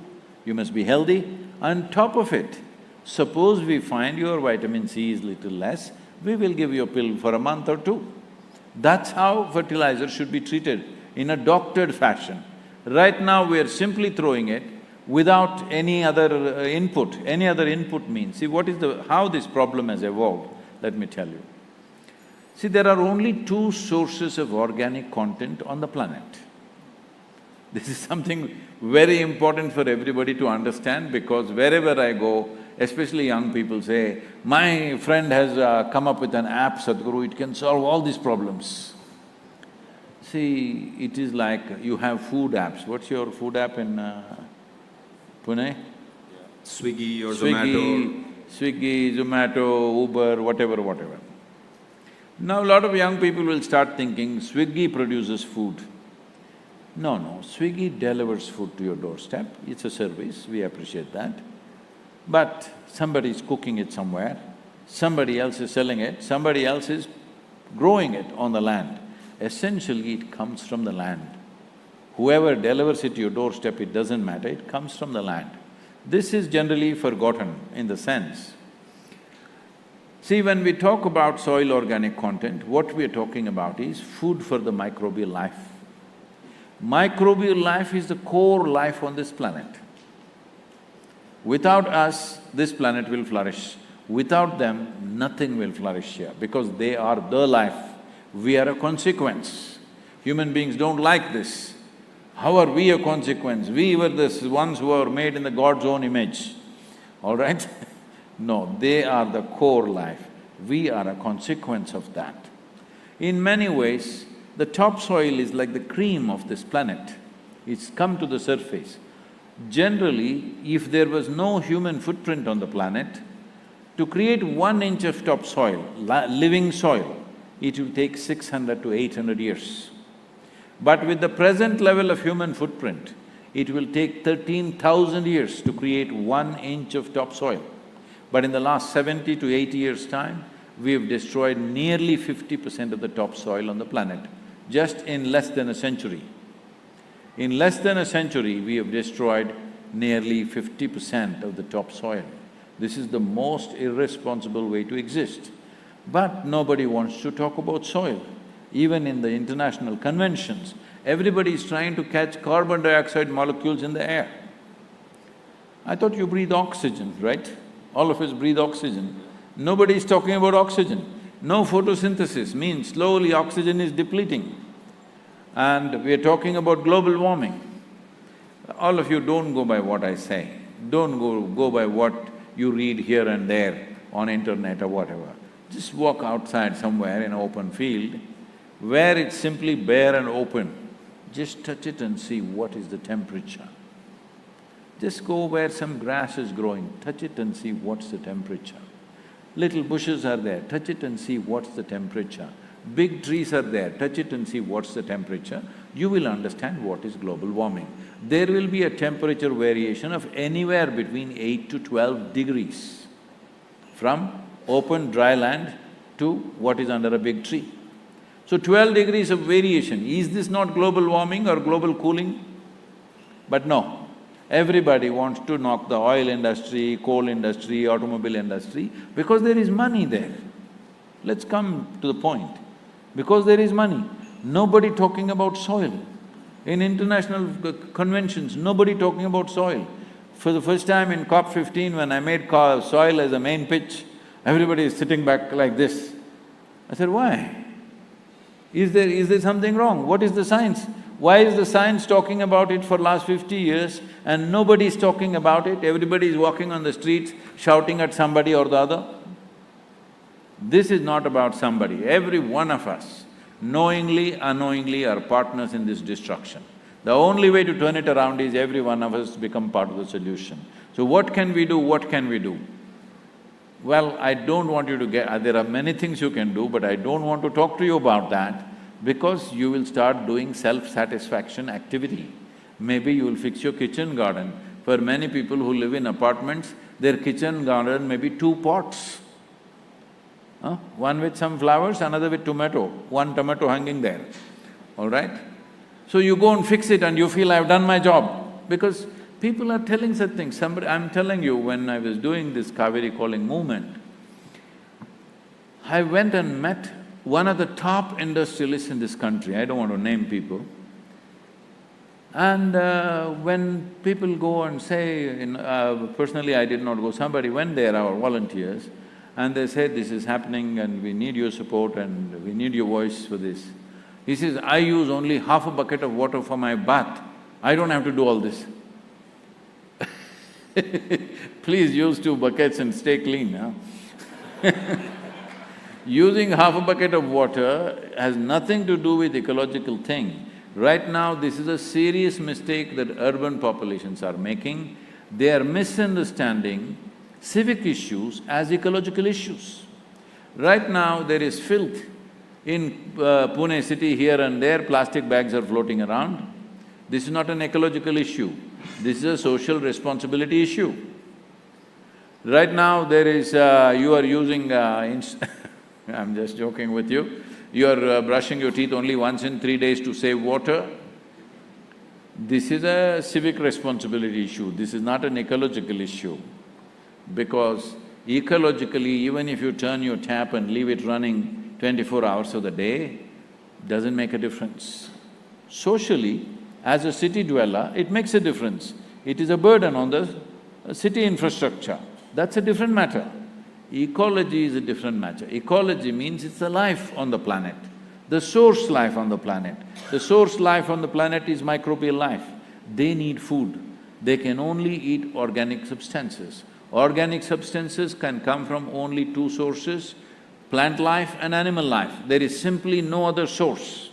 you must be healthy. On top of it, suppose we find your vitamin C is little less, we will give you a pill for a month or two. That's how fertilizer should be treated, in a doctored fashion. Right now, we are simply throwing it without any other input. Any other input means… See, how this problem has evolved, let me tell you. See, there are only two sources of organic content on the planet. This is something very important for everybody to understand, because wherever I go, especially young people say, my friend has come up with an app, Sadhguru, it can solve all these problems. See, it is like you have food apps. What's your food app in Pune? Swiggy or Zomato. Swiggy, Zomato, Uber, whatever. Now, a lot of young people will start thinking, Swiggy produces food. No, Swiggy delivers food to your doorstep, it's a service, we appreciate that. But somebody is cooking it somewhere, somebody else is selling it, somebody else is growing it on the land. Essentially, it comes from the land. Whoever delivers it to your doorstep, it doesn't matter, it comes from the land. This is generally forgotten in the sense. See, when we talk about soil organic content, what we are talking about is food for the microbial life. Microbial life is the core life on this planet. Without us, this planet will flourish. Without them, nothing will flourish here, because they are the life. We are a consequence. Human beings don't like this. How are we a consequence? We were the ones who were made in the God's own image, all right? No, they are the core life. We are a consequence of that. In many ways, the topsoil is like the cream of this planet. It's come to the surface. Generally, if there was no human footprint on the planet, to create 1 inch of topsoil, living soil, it will take 600 to 800 years. But with the present level of human footprint, it will take 13,000 years to create 1 inch of topsoil. But in the last 70 to 80 years' time, we have destroyed nearly 50% of the topsoil on the planet, just in less than a century. In less than a century, we have destroyed nearly 50% of the topsoil. This is the most irresponsible way to exist. But nobody wants to talk about soil. Even in the international conventions, everybody is trying to catch carbon dioxide molecules in the air. I thought you breathe oxygen, right? All of us breathe oxygen. Nobody is talking about oxygen. No photosynthesis means slowly oxygen is depleting. And we are talking about global warming. All of you don't go by what I say. Don't go by what you read here and there on internet or whatever. Just walk outside somewhere in an open field where it's simply bare and open. Just touch it and see what is the temperature. Just go where some grass is growing, touch it and see what's the temperature. Little bushes are there, touch it and see what's the temperature. Big trees are there, touch it and see what's the temperature. You will understand what is global warming. There will be a temperature variation of anywhere between 8 to 12 degrees from open dry land to what is under a big tree. So 12 degrees of variation, is this not global warming or global cooling? But no, everybody wants to knock the oil industry, coal industry, automobile industry because there is money there. Let's come to the point. Because there is money, nobody talking about soil. In international conventions, nobody talking about soil. For the first time in COP15, when I made soil as a main pitch, everybody is sitting back like this. I said, why? Is there something wrong? What is the science? Why is the science talking about it for last 50 years and nobody is talking about it? Everybody is walking on the streets shouting at somebody or the other. This is not about somebody. Every one of us, knowingly, unknowingly, are partners in this destruction. The only way to turn it around is every one of us become part of the solution. So what can we do? What can we do? Well, I don't want you to there are many things you can do, but I don't want to talk to you about that because you will start doing self-satisfaction activity. Maybe you will fix your kitchen garden. For many people who live in apartments, their kitchen garden may be 2 pots. One with some flowers, another with tomato, one tomato hanging there, all right? So you go and fix it and you feel, I've done my job, because people are telling such things. I'm telling you, when I was doing this Kaveri calling movement, I went and met one of the top industrialists in this country, I don't want to name people. And when people go and say, personally I did not go, somebody went there, our volunteers, and they said, this is happening and we need your support and we need your voice for this. He says, I use only half a bucket of water for my bath, I don't have to do all this. Please use 2 buckets and stay clean, huh? Using half a bucket of water has nothing to do with ecological thing. Right now, this is a serious mistake that urban populations are making. They are misunderstanding civic issues as ecological issues. Right now, there is filth. In Pune city, here and there, plastic bags are floating around. This is not an ecological issue, this is a social responsibility issue. Right now, there is… you are using… I'm just joking with you. You are brushing your teeth only once in 3 days to save water. This is a civic responsibility issue, this is not an ecological issue. Because ecologically, even if you turn your tap and leave it running 24 hours of the day, doesn't make a difference. Socially, as a city dweller, it makes a difference. It is a burden on the city infrastructure, that's a different matter. Ecology is a different matter. Ecology means it's the life on the planet, the source life on the planet. The source life on the planet is microbial life. They need food. They can only eat organic substances. Organic substances can come from only 2 sources, plant life and animal life. There is simply no other source.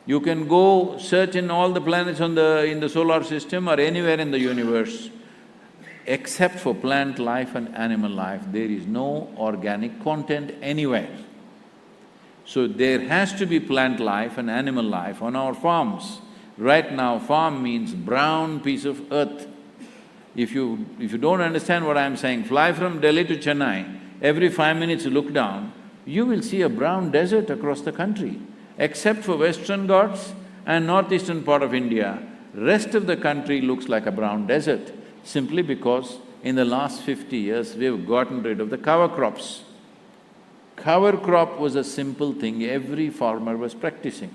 You can go search in all the planets in the solar system or anywhere in the universe. Except for plant life and animal life, there is no organic content anywhere. So there has to be plant life and animal life on our farms. Right now, farm means brown piece of earth. If you don't understand what I'm saying, fly from Delhi to Chennai, every 5 minutes look down, you will see a brown desert across the country. Except for Western Ghats and northeastern part of India, rest of the country looks like a brown desert, simply because in the last 50 years, we've gotten rid of the cover crops. Cover crop was a simple thing every farmer was practicing.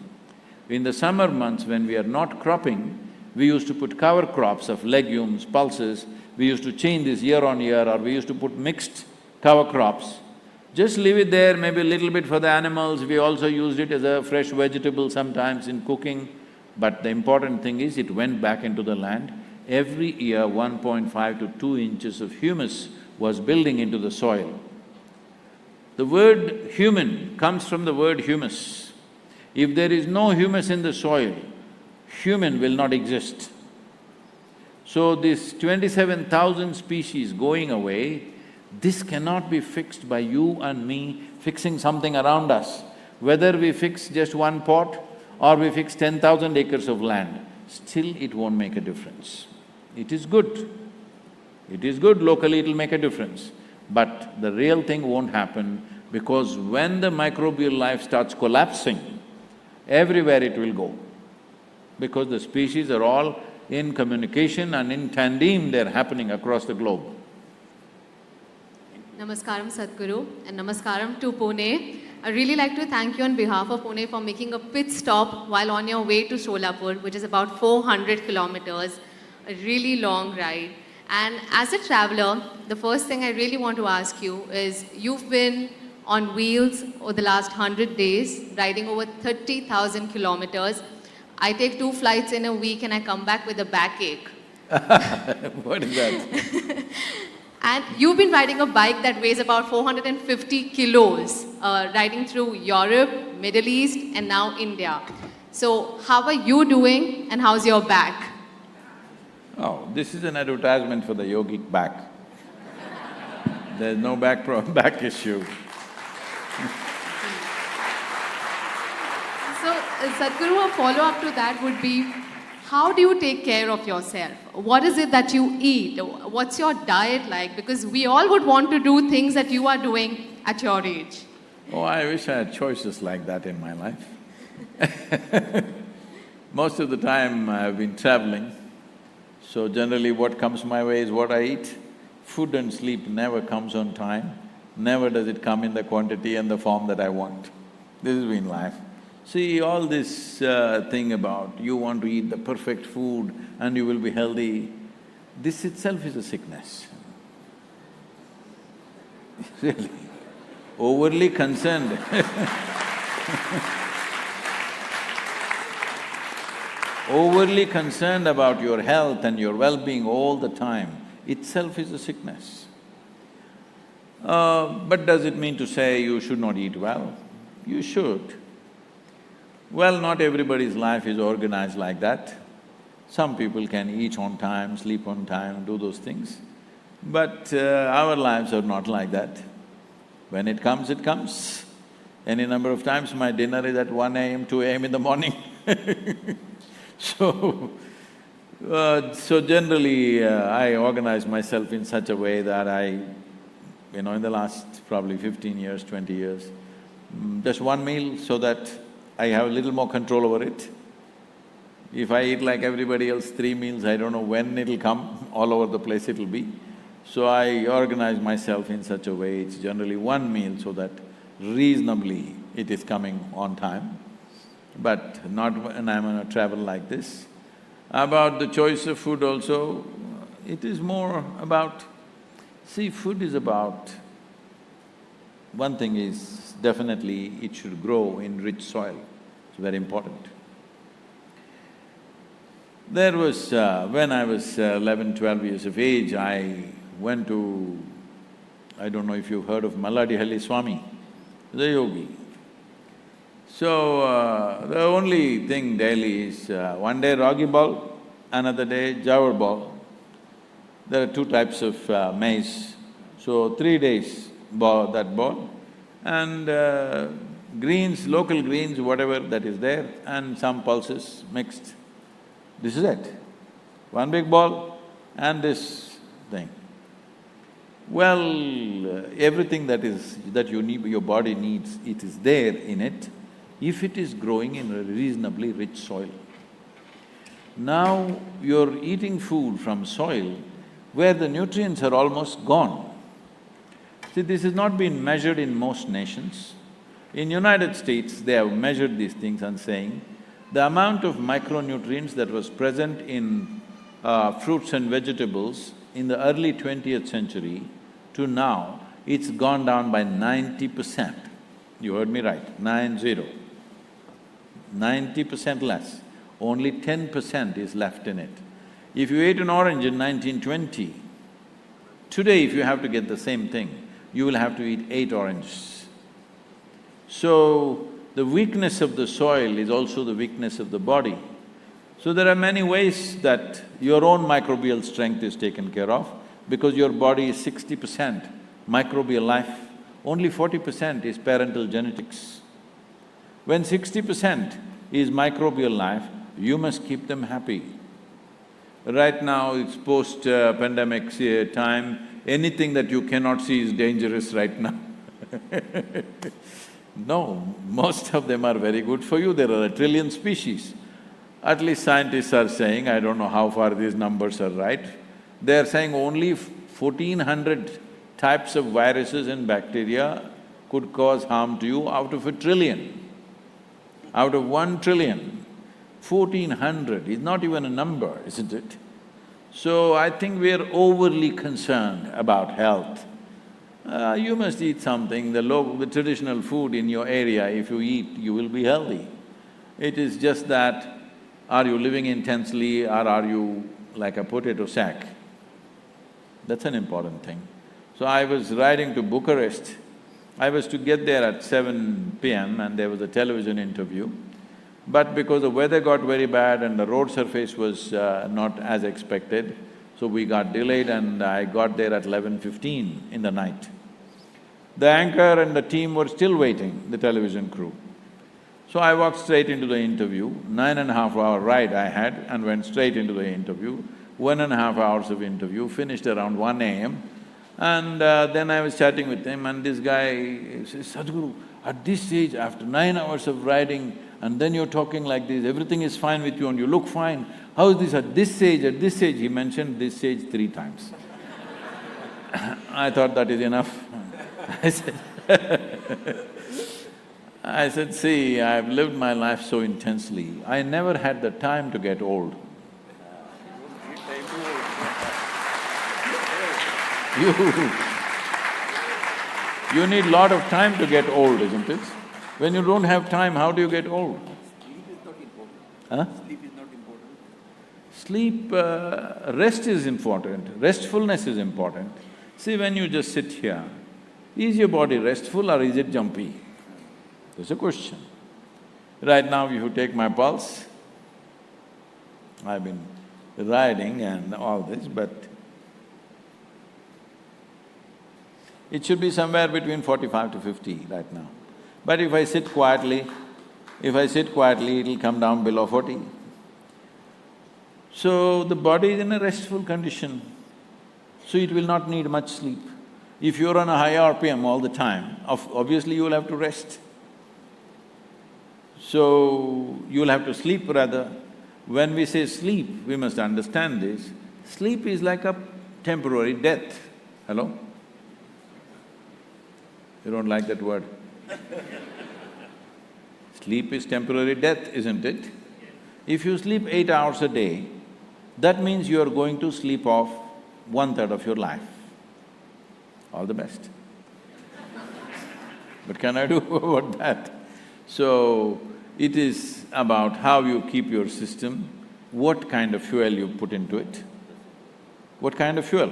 In the summer months when we are not cropping, we used to put cover crops of legumes, pulses, we used to change this year on year, or we used to put mixed cover crops. Just leave it there, maybe a little bit for the animals, we also used it as a fresh vegetable sometimes in cooking, but the important thing is it went back into the land. Every year 1.5 to 2 inches of humus was building into the soil. The word human comes from the word humus. If there is no humus in the soil, human will not exist. So this 27,000 species going away, this cannot be fixed by you and me fixing something around us. Whether we fix just one pot or we fix 10,000 acres of land, still it won't make a difference. It is good. It is good, locally it'll make a difference. But the real thing won't happen because when the microbial life starts collapsing, everywhere it will go. Because the species are all in communication and in tandem, they're happening across the globe. Namaskaram Sadhguru and Namaskaram to Pune. I'd really like to thank you on behalf of Pune for making a pit stop while on your way to Solapur, which is about 400 kilometers, a really long ride. And as a traveler, the first thing I really want to ask you is, you've been on wheels over the last 100 days, riding over 30,000 kilometers. I take 2 flights in a week and I come back with a backache. What is that? And you've been riding a bike that weighs about 450 kilos, riding through Europe, Middle East, and now India. So how are you doing and how's your back? Oh, this is an advertisement for the yogic back. There's no back issue. So, Sadhguru, a follow-up to that would be, how do you take care of yourself? What is it that you eat? What's your diet like? Because we all would want to do things that you are doing at your age. Oh, I wish I had choices like that in my life. Most of the time I've been traveling, so generally what comes my way is what I eat. Food and sleep never comes on time, never does it come in the quantity and the form that I want. This has been life. See, all this thing about you want to eat the perfect food and you will be healthy, this itself is a sickness. Really, overly concerned overly concerned about your health and your well-being all the time itself is a sickness. But does it mean to say you should not eat well? You should. Well, not everybody's life is organized like that. Some people can eat on time, sleep on time, do those things. But our lives are not like that. When it comes, it comes. Any number of times my dinner is at 1 a.m., 2 a.m. in the morning So generally I organize myself in such a way that in the last probably 15 years, 20 years, just one meal so that I have a little more control over it. If I eat like everybody else 3 meals, I don't know when it'll come, all over the place it'll be. So I organize myself in such a way, it's generally one meal so that reasonably it is coming on time, but not when I'm on a travel like this. About the choice of food also, it is more about… See, food is about… One thing is, definitely it should grow in rich soil, it's very important. There was… when I was 11, 12 years of age, I went to… I don't know if you've heard of Maladihalli Swami, the yogi. So, the only thing daily is one day ragi ball, another day jawar ball. There are two types of maize. So, 3 days that ball, and greens, local greens, whatever that is there, and some pulses mixed. This is it. One big ball and this thing. Well, everything that you need, your body needs, it is there in it, if it is growing in a reasonably rich soil. Now, you're eating food from soil where the nutrients are almost gone. See, this has not been measured in most nations. In United States, they have measured these things and saying, the amount of micronutrients that was present in fruits and vegetables in the early 20th century to now, it's gone down by 90%. You heard me right, 90. 90% less. Only 10% is left in it. If you ate an orange in 1920, today if you have to get the same thing, you will have to eat 8 oranges. So, the weakness of the soil is also the weakness of the body. So there are many ways that your own microbial strength is taken care of, because your body is 60% microbial life, only 40% is parental genetics. When 60% is microbial life, you must keep them happy. Right now, it's post-pandemic time, anything that you cannot see is dangerous right now. No, most of them are very good for you, there are 1 trillion species. At least scientists are saying, I don't know how far these numbers are right, they are saying only 1400 types of viruses and bacteria could cause harm to you out of 1 trillion. Out of 1 trillion, 1400 is not even a number, isn't it? So I think we are overly concerned about health. You must eat something, the traditional food in your area, if you eat, you will be healthy. It is just that, are you living intensely or are you like a potato sack? That's an important thing. So I was riding to Bucharest. I was to get there at 7 p.m. and there was a television interview. But because the weather got very bad and the road surface was not as expected, so we got delayed and I got there at 11:15 in the night. The anchor and the team were still waiting, the television crew. So I walked straight into the interview, 9.5-hour ride I had and went straight into the interview. 1.5 hours of interview, finished around 1 a.m. And then I was chatting with him and this guy says, Sadhguru, at this stage, after 9 hours of riding and then you're talking like this, everything is fine with you and you look fine. How is this at this stage, at this stage? He mentioned this stage 3 times. I thought that is enough. I said, see, I've lived my life so intensely, I never had the time to get old. You need lot of time to get old, isn't it? When you don't have time, how do you get old? Sleep is not important. Huh? Sleep is not important. Sleep… rest is important, restfulness is important. See, when you just sit here, is your body restful or is it jumpy? That's a question. Right now, if you take my pulse, I've been riding and all this, but it should be somewhere between 45 to 50 right now. But if I sit quietly, it'll come down below 40. So the body is in a restful condition, so it will not need much sleep. If you're on a high RPM all the time, obviously you will have to rest. So, you'll have to sleep rather. When we say sleep, we must understand this. Sleep is like a temporary death. Hello? You don't like that word? Sleep is temporary death, isn't it? If you sleep 8 hours a day, that means you are going to sleep off 1/3 of your life. All the best. What can I do about that? So, it is about how you keep your system, what kind of fuel you put into it. What kind of fuel?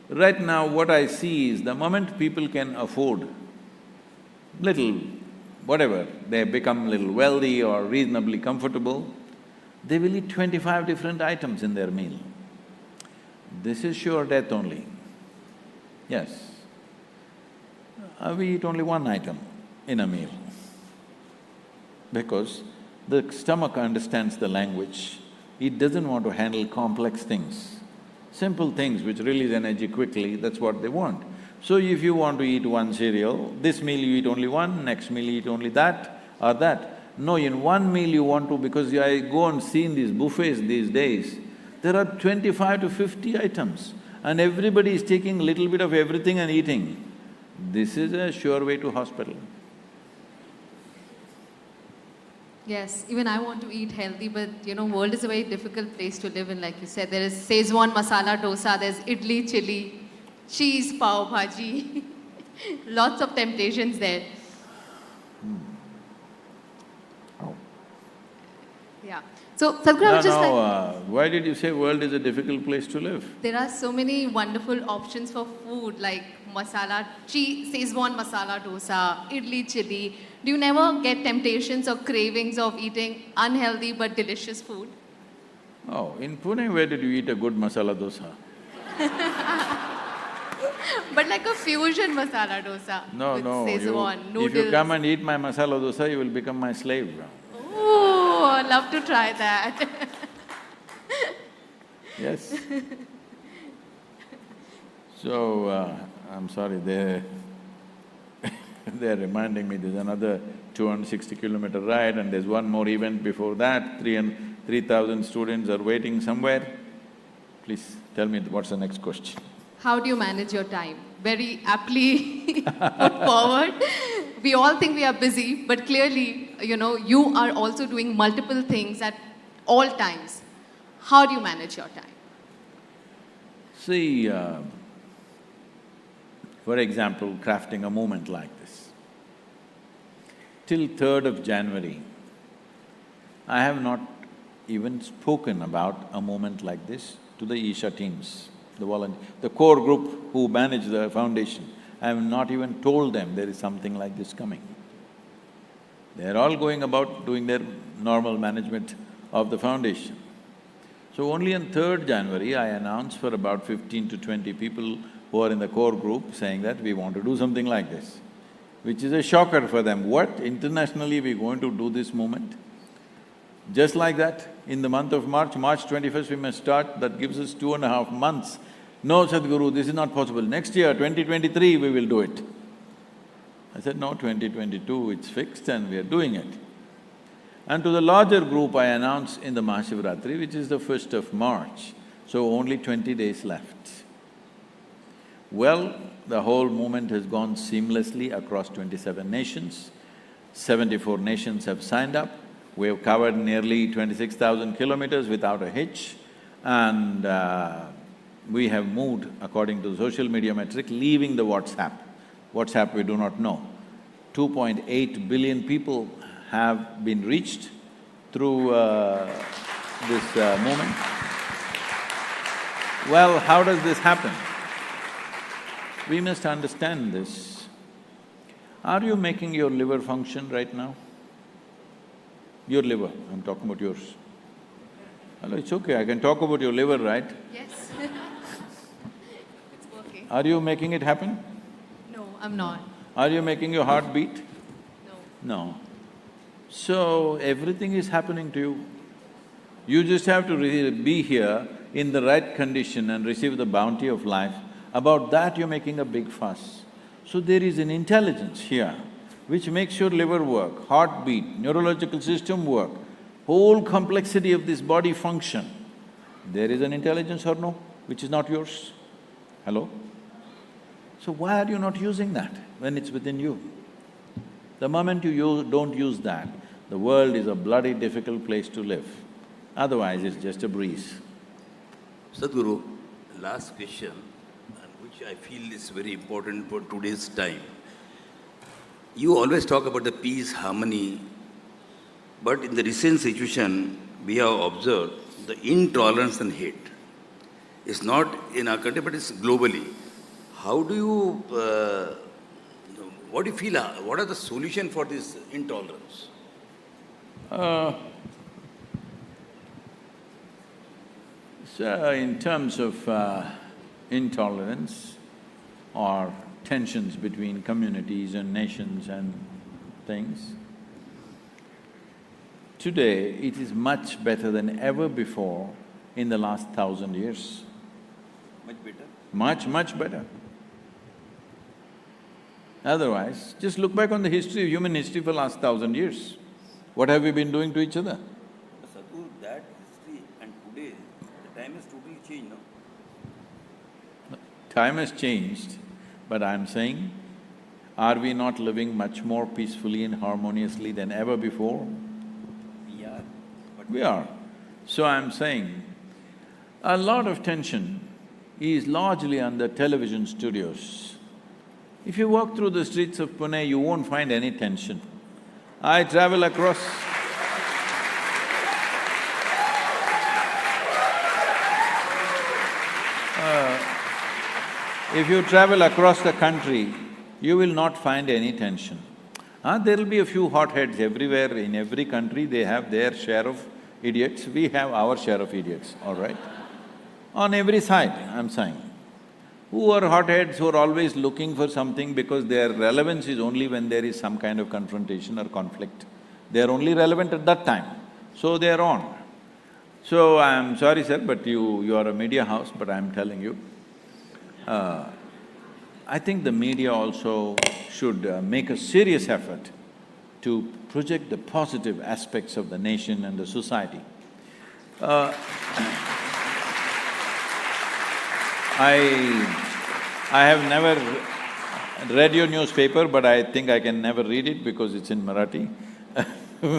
Right now, what I see is the moment people can afford little whatever, they become a little wealthy or reasonably comfortable, they will eat 25 different items in their meal. This is sure death only. Yes. We eat only one item in a meal because the stomach understands the language. It doesn't want to handle complex things. Simple things which release energy quickly, that's what they want. So if you want to eat one cereal, this meal you eat only one, next meal you eat only that or that. No, in one meal you want to… because I go and see in these buffets these days, there are 25 to 50 items and everybody is taking little bit of everything and eating. This is a sure way to hospital. Yes, even I want to eat healthy, but world is a very difficult place to live in, like you said. There is Szechuan masala dosa, there's idli, chili, cheese, pav bhaji, lots of temptations there. Yeah. So, Sadhguru, I was just like… why did you say world is a difficult place to live? There are so many wonderful options for food, like masala, Szechuan masala dosa, idli, chili. Do you never get temptations or cravings of eating unhealthy but delicious food? Oh, in Pune, where did you eat a good masala dosa? But like a fusion masala dosa with Szechuan noodles. If you come and eat my masala dosa, you will become my slave. Oh, I'd love to try that. Yes. So, I'm sorry, they're reminding me there's another 260-kilometer ride and there's one more event before that, 3,000 students are waiting somewhere. Please tell me what's the next question. How do you manage your time? Very aptly put forward. We all think we are busy, but clearly, you are also doing multiple things at all times. How do you manage your time? See, for example, crafting a movement like this. Till 3rd of January, I have not even spoken about a movement like this to the Isha teams, the core group who manage the foundation. I have not even told them there is something like this coming. They're all going about doing their normal management of the foundation. So only on 3rd January, I announced for about 15 to 20 people who are in the core group saying that we want to do something like this, which is a shocker for them. What? Internationally we're going to do this movement? Just like that, in the month of March 21st we must start, that gives us 2.5 months. No, Sadhguru, this is not possible. Next year, 2023, we will do it. I said, no, 2022, it's fixed and we are doing it. And to the larger group, I announced in the Mahashivratri, which is the 1st of March, so only 20 days left. Well, the whole movement has gone seamlessly across 27 nations. 74 nations have signed up. We have covered nearly 26,000 kilometers without a hitch, and we have moved according to the social media metric, leaving the WhatsApp. WhatsApp we do not know. 2.8 billion people have been reached through this movement. Well, how does this happen? We must understand this. Are you making your liver function right now? Your liver, I'm talking about yours. Hello, it's okay, I can talk about your liver, right? Yes. It's working. Are you making it happen? No, I'm not. Are you making your heart beat? No. No. So, everything is happening to you. You just have to be here in the right condition and receive the bounty of life. About that you're making a big fuss. So there is an intelligence here which makes your liver work, heartbeat, neurological system work, whole complexity of this body function. There is an intelligence or no, which is not yours? Hello? So why are you not using that when it's within you? The moment you don't use that, the world is a bloody difficult place to live. Otherwise, it's just a breeze. Sadhguru, last question, which I feel is very important for today's time. You always talk about the peace, harmony, but in the recent situation, we have observed the intolerance and hate. It's not in our country, but it's globally. How do you what do you feel, what are the solution for this intolerance? So in terms of intolerance or tensions between communities and nations and things, today it is much better than ever before in the last 1,000 years. Much better? Much, much better. Otherwise, just look back on the history of human history for last 1,000 years. What have we been doing to each other? Sadhguru, that history and today, the time has totally changed, no? Time has changed, but I'm saying, are we not living much more peacefully and harmoniously than ever before? We are. But We are. So I'm saying, a lot of tension is largely on the television studios. If you walk through the streets of Pune, you won't find any tension. I travel across… if you travel across the country, you will not find any tension. There'll be a few hotheads everywhere, in every country they have their share of idiots, we have our share of idiots, all right? On every side, I'm saying. Who are hotheads who are always looking for something because their relevance is only when there is some kind of confrontation or conflict. They are only relevant at that time, so they are on. So I'm sorry, sir, but you are a media house, but I'm telling you, I think the media also should make a serious effort to project the positive aspects of the nation and the society. I have never read your newspaper, but I think I can never read it because it's in Marathi.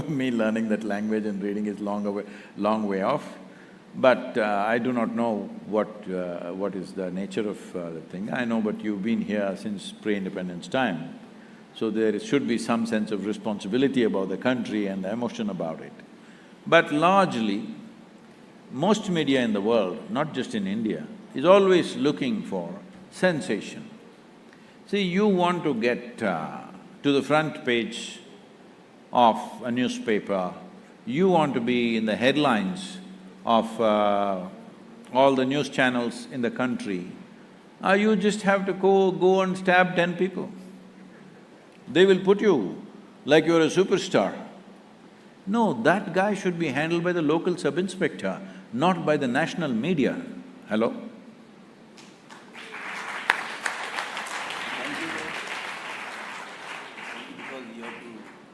Me learning that language and reading is long way off. But I do not know what is the nature of the thing. I know, but you've been here since pre-independence time, so there should be some sense of responsibility about the country and the emotion about it. But largely, most media in the world, not just in India, is always looking for sensation. See, you want to get to the front page of a newspaper, you want to be in the headlines of all the news channels in the country, you just have to go and stab 10 people. They will put you like you're a superstar. No, that guy should be handled by the local sub-inspector, not by the national media. Hello?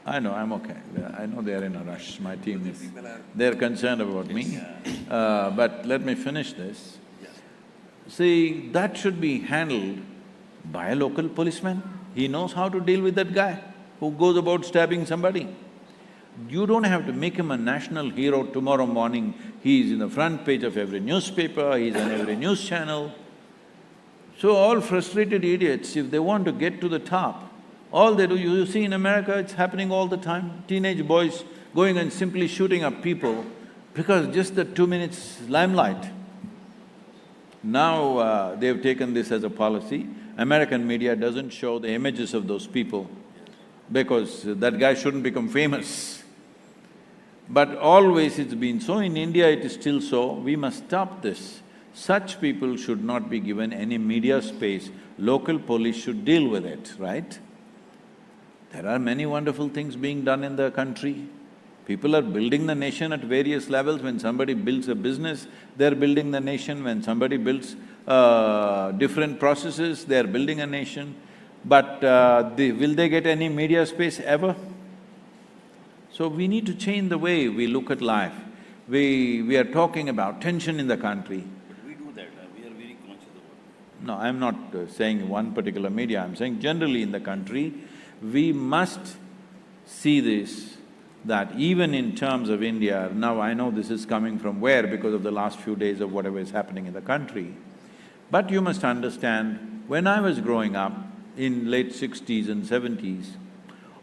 I know, I'm okay. I know they're in a rush, my team is… they're concerned about me. But let me finish this. See, that should be handled by a local policeman. He knows how to deal with that guy who goes about stabbing somebody. You don't have to make him a national hero tomorrow morning. He's in the front page of every newspaper, he's on every news channel. So all frustrated idiots, if they want to get to the top, all they do, you see in America, it's happening all the time, teenage boys going and simply shooting up people because just the 2 minutes limelight. Now they've taken this as a policy. American media doesn't show the images of those people because that guy shouldn't become famous. But always it's been so, in India it is still so, we must stop this. Such people should not be given any media space, local police should deal with it, right? There are many wonderful things being done in the country. People are building the nation at various levels. When somebody builds a business, they're building the nation. When somebody builds different processes, they're building a nation. But will they get any media space ever? So we need to change the way we look at life. We are talking about tension in the country. But we do that, we are very conscious about it. No, I'm not saying one particular media, I'm saying generally in the country, we must see this, that even in terms of India, now I know this is coming from where because of the last few days of whatever is happening in the country, but you must understand, when I was growing up in late 60s and 70s,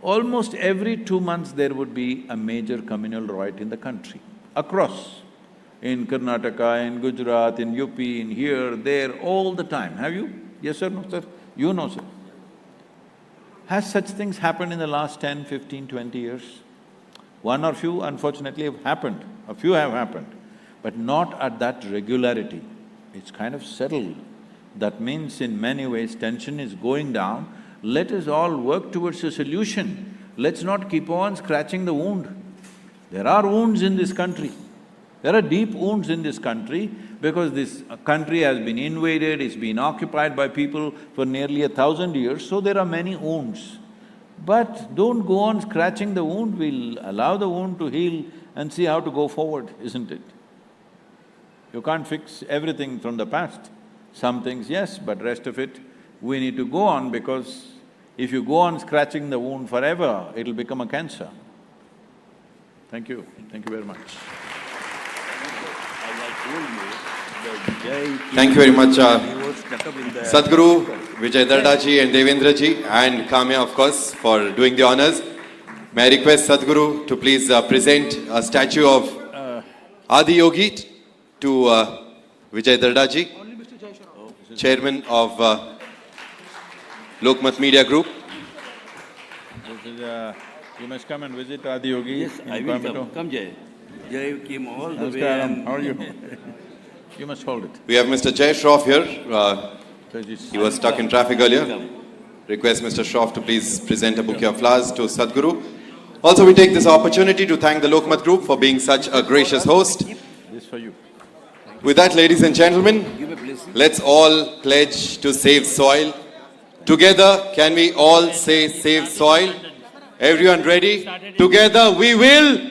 almost every 2 months there would be a major communal riot in the country, across, in Karnataka, in Gujarat, in UP, in here, there, all the time. Have you? Yes or no, sir? You know, sir. Has such things happened in the last 10, 15, 20 years? One or few, unfortunately, have happened. A few have happened, but not at that regularity. It's kind of settled. That means in many ways tension is going down. Let us all work towards a solution. Let's not keep on scratching the wound. There are wounds in this country. There are deep wounds in this country because this country has been invaded, it's been occupied by people for nearly 1,000 years, so there are many wounds. But don't go on scratching the wound, we'll allow the wound to heal and see how to go forward, isn't it? You can't fix everything from the past. Some things, yes, but rest of it, we need to go on because if you go on scratching the wound forever, it'll become a cancer. Thank you very much. Thank you very much, Sadhguru, Vijay Dardaji and Devendraji, and Kamya, of course, for doing the honors. May I request Sadhguru to please present a statue of Adi Yogi to Vijay Dardaji, Chairman of Lokmat Media Group. You must come and visit Adi Yogi. Yes, I will come. Come, Jay. Jay came all the way. Namaskaram. How are you? You must hold it. We have Mr. Jay Shroff here. He was stuck in traffic earlier. Request Mr. Shroff to please present a bouquet of flowers to Sadhguru. Also, we take this opportunity to thank the Lokmat Group for being such a gracious host. This for you. With that, ladies and gentlemen, let's all pledge to save soil. Together, can we all say save soil? Everyone ready? Together we will.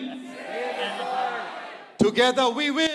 Together we will.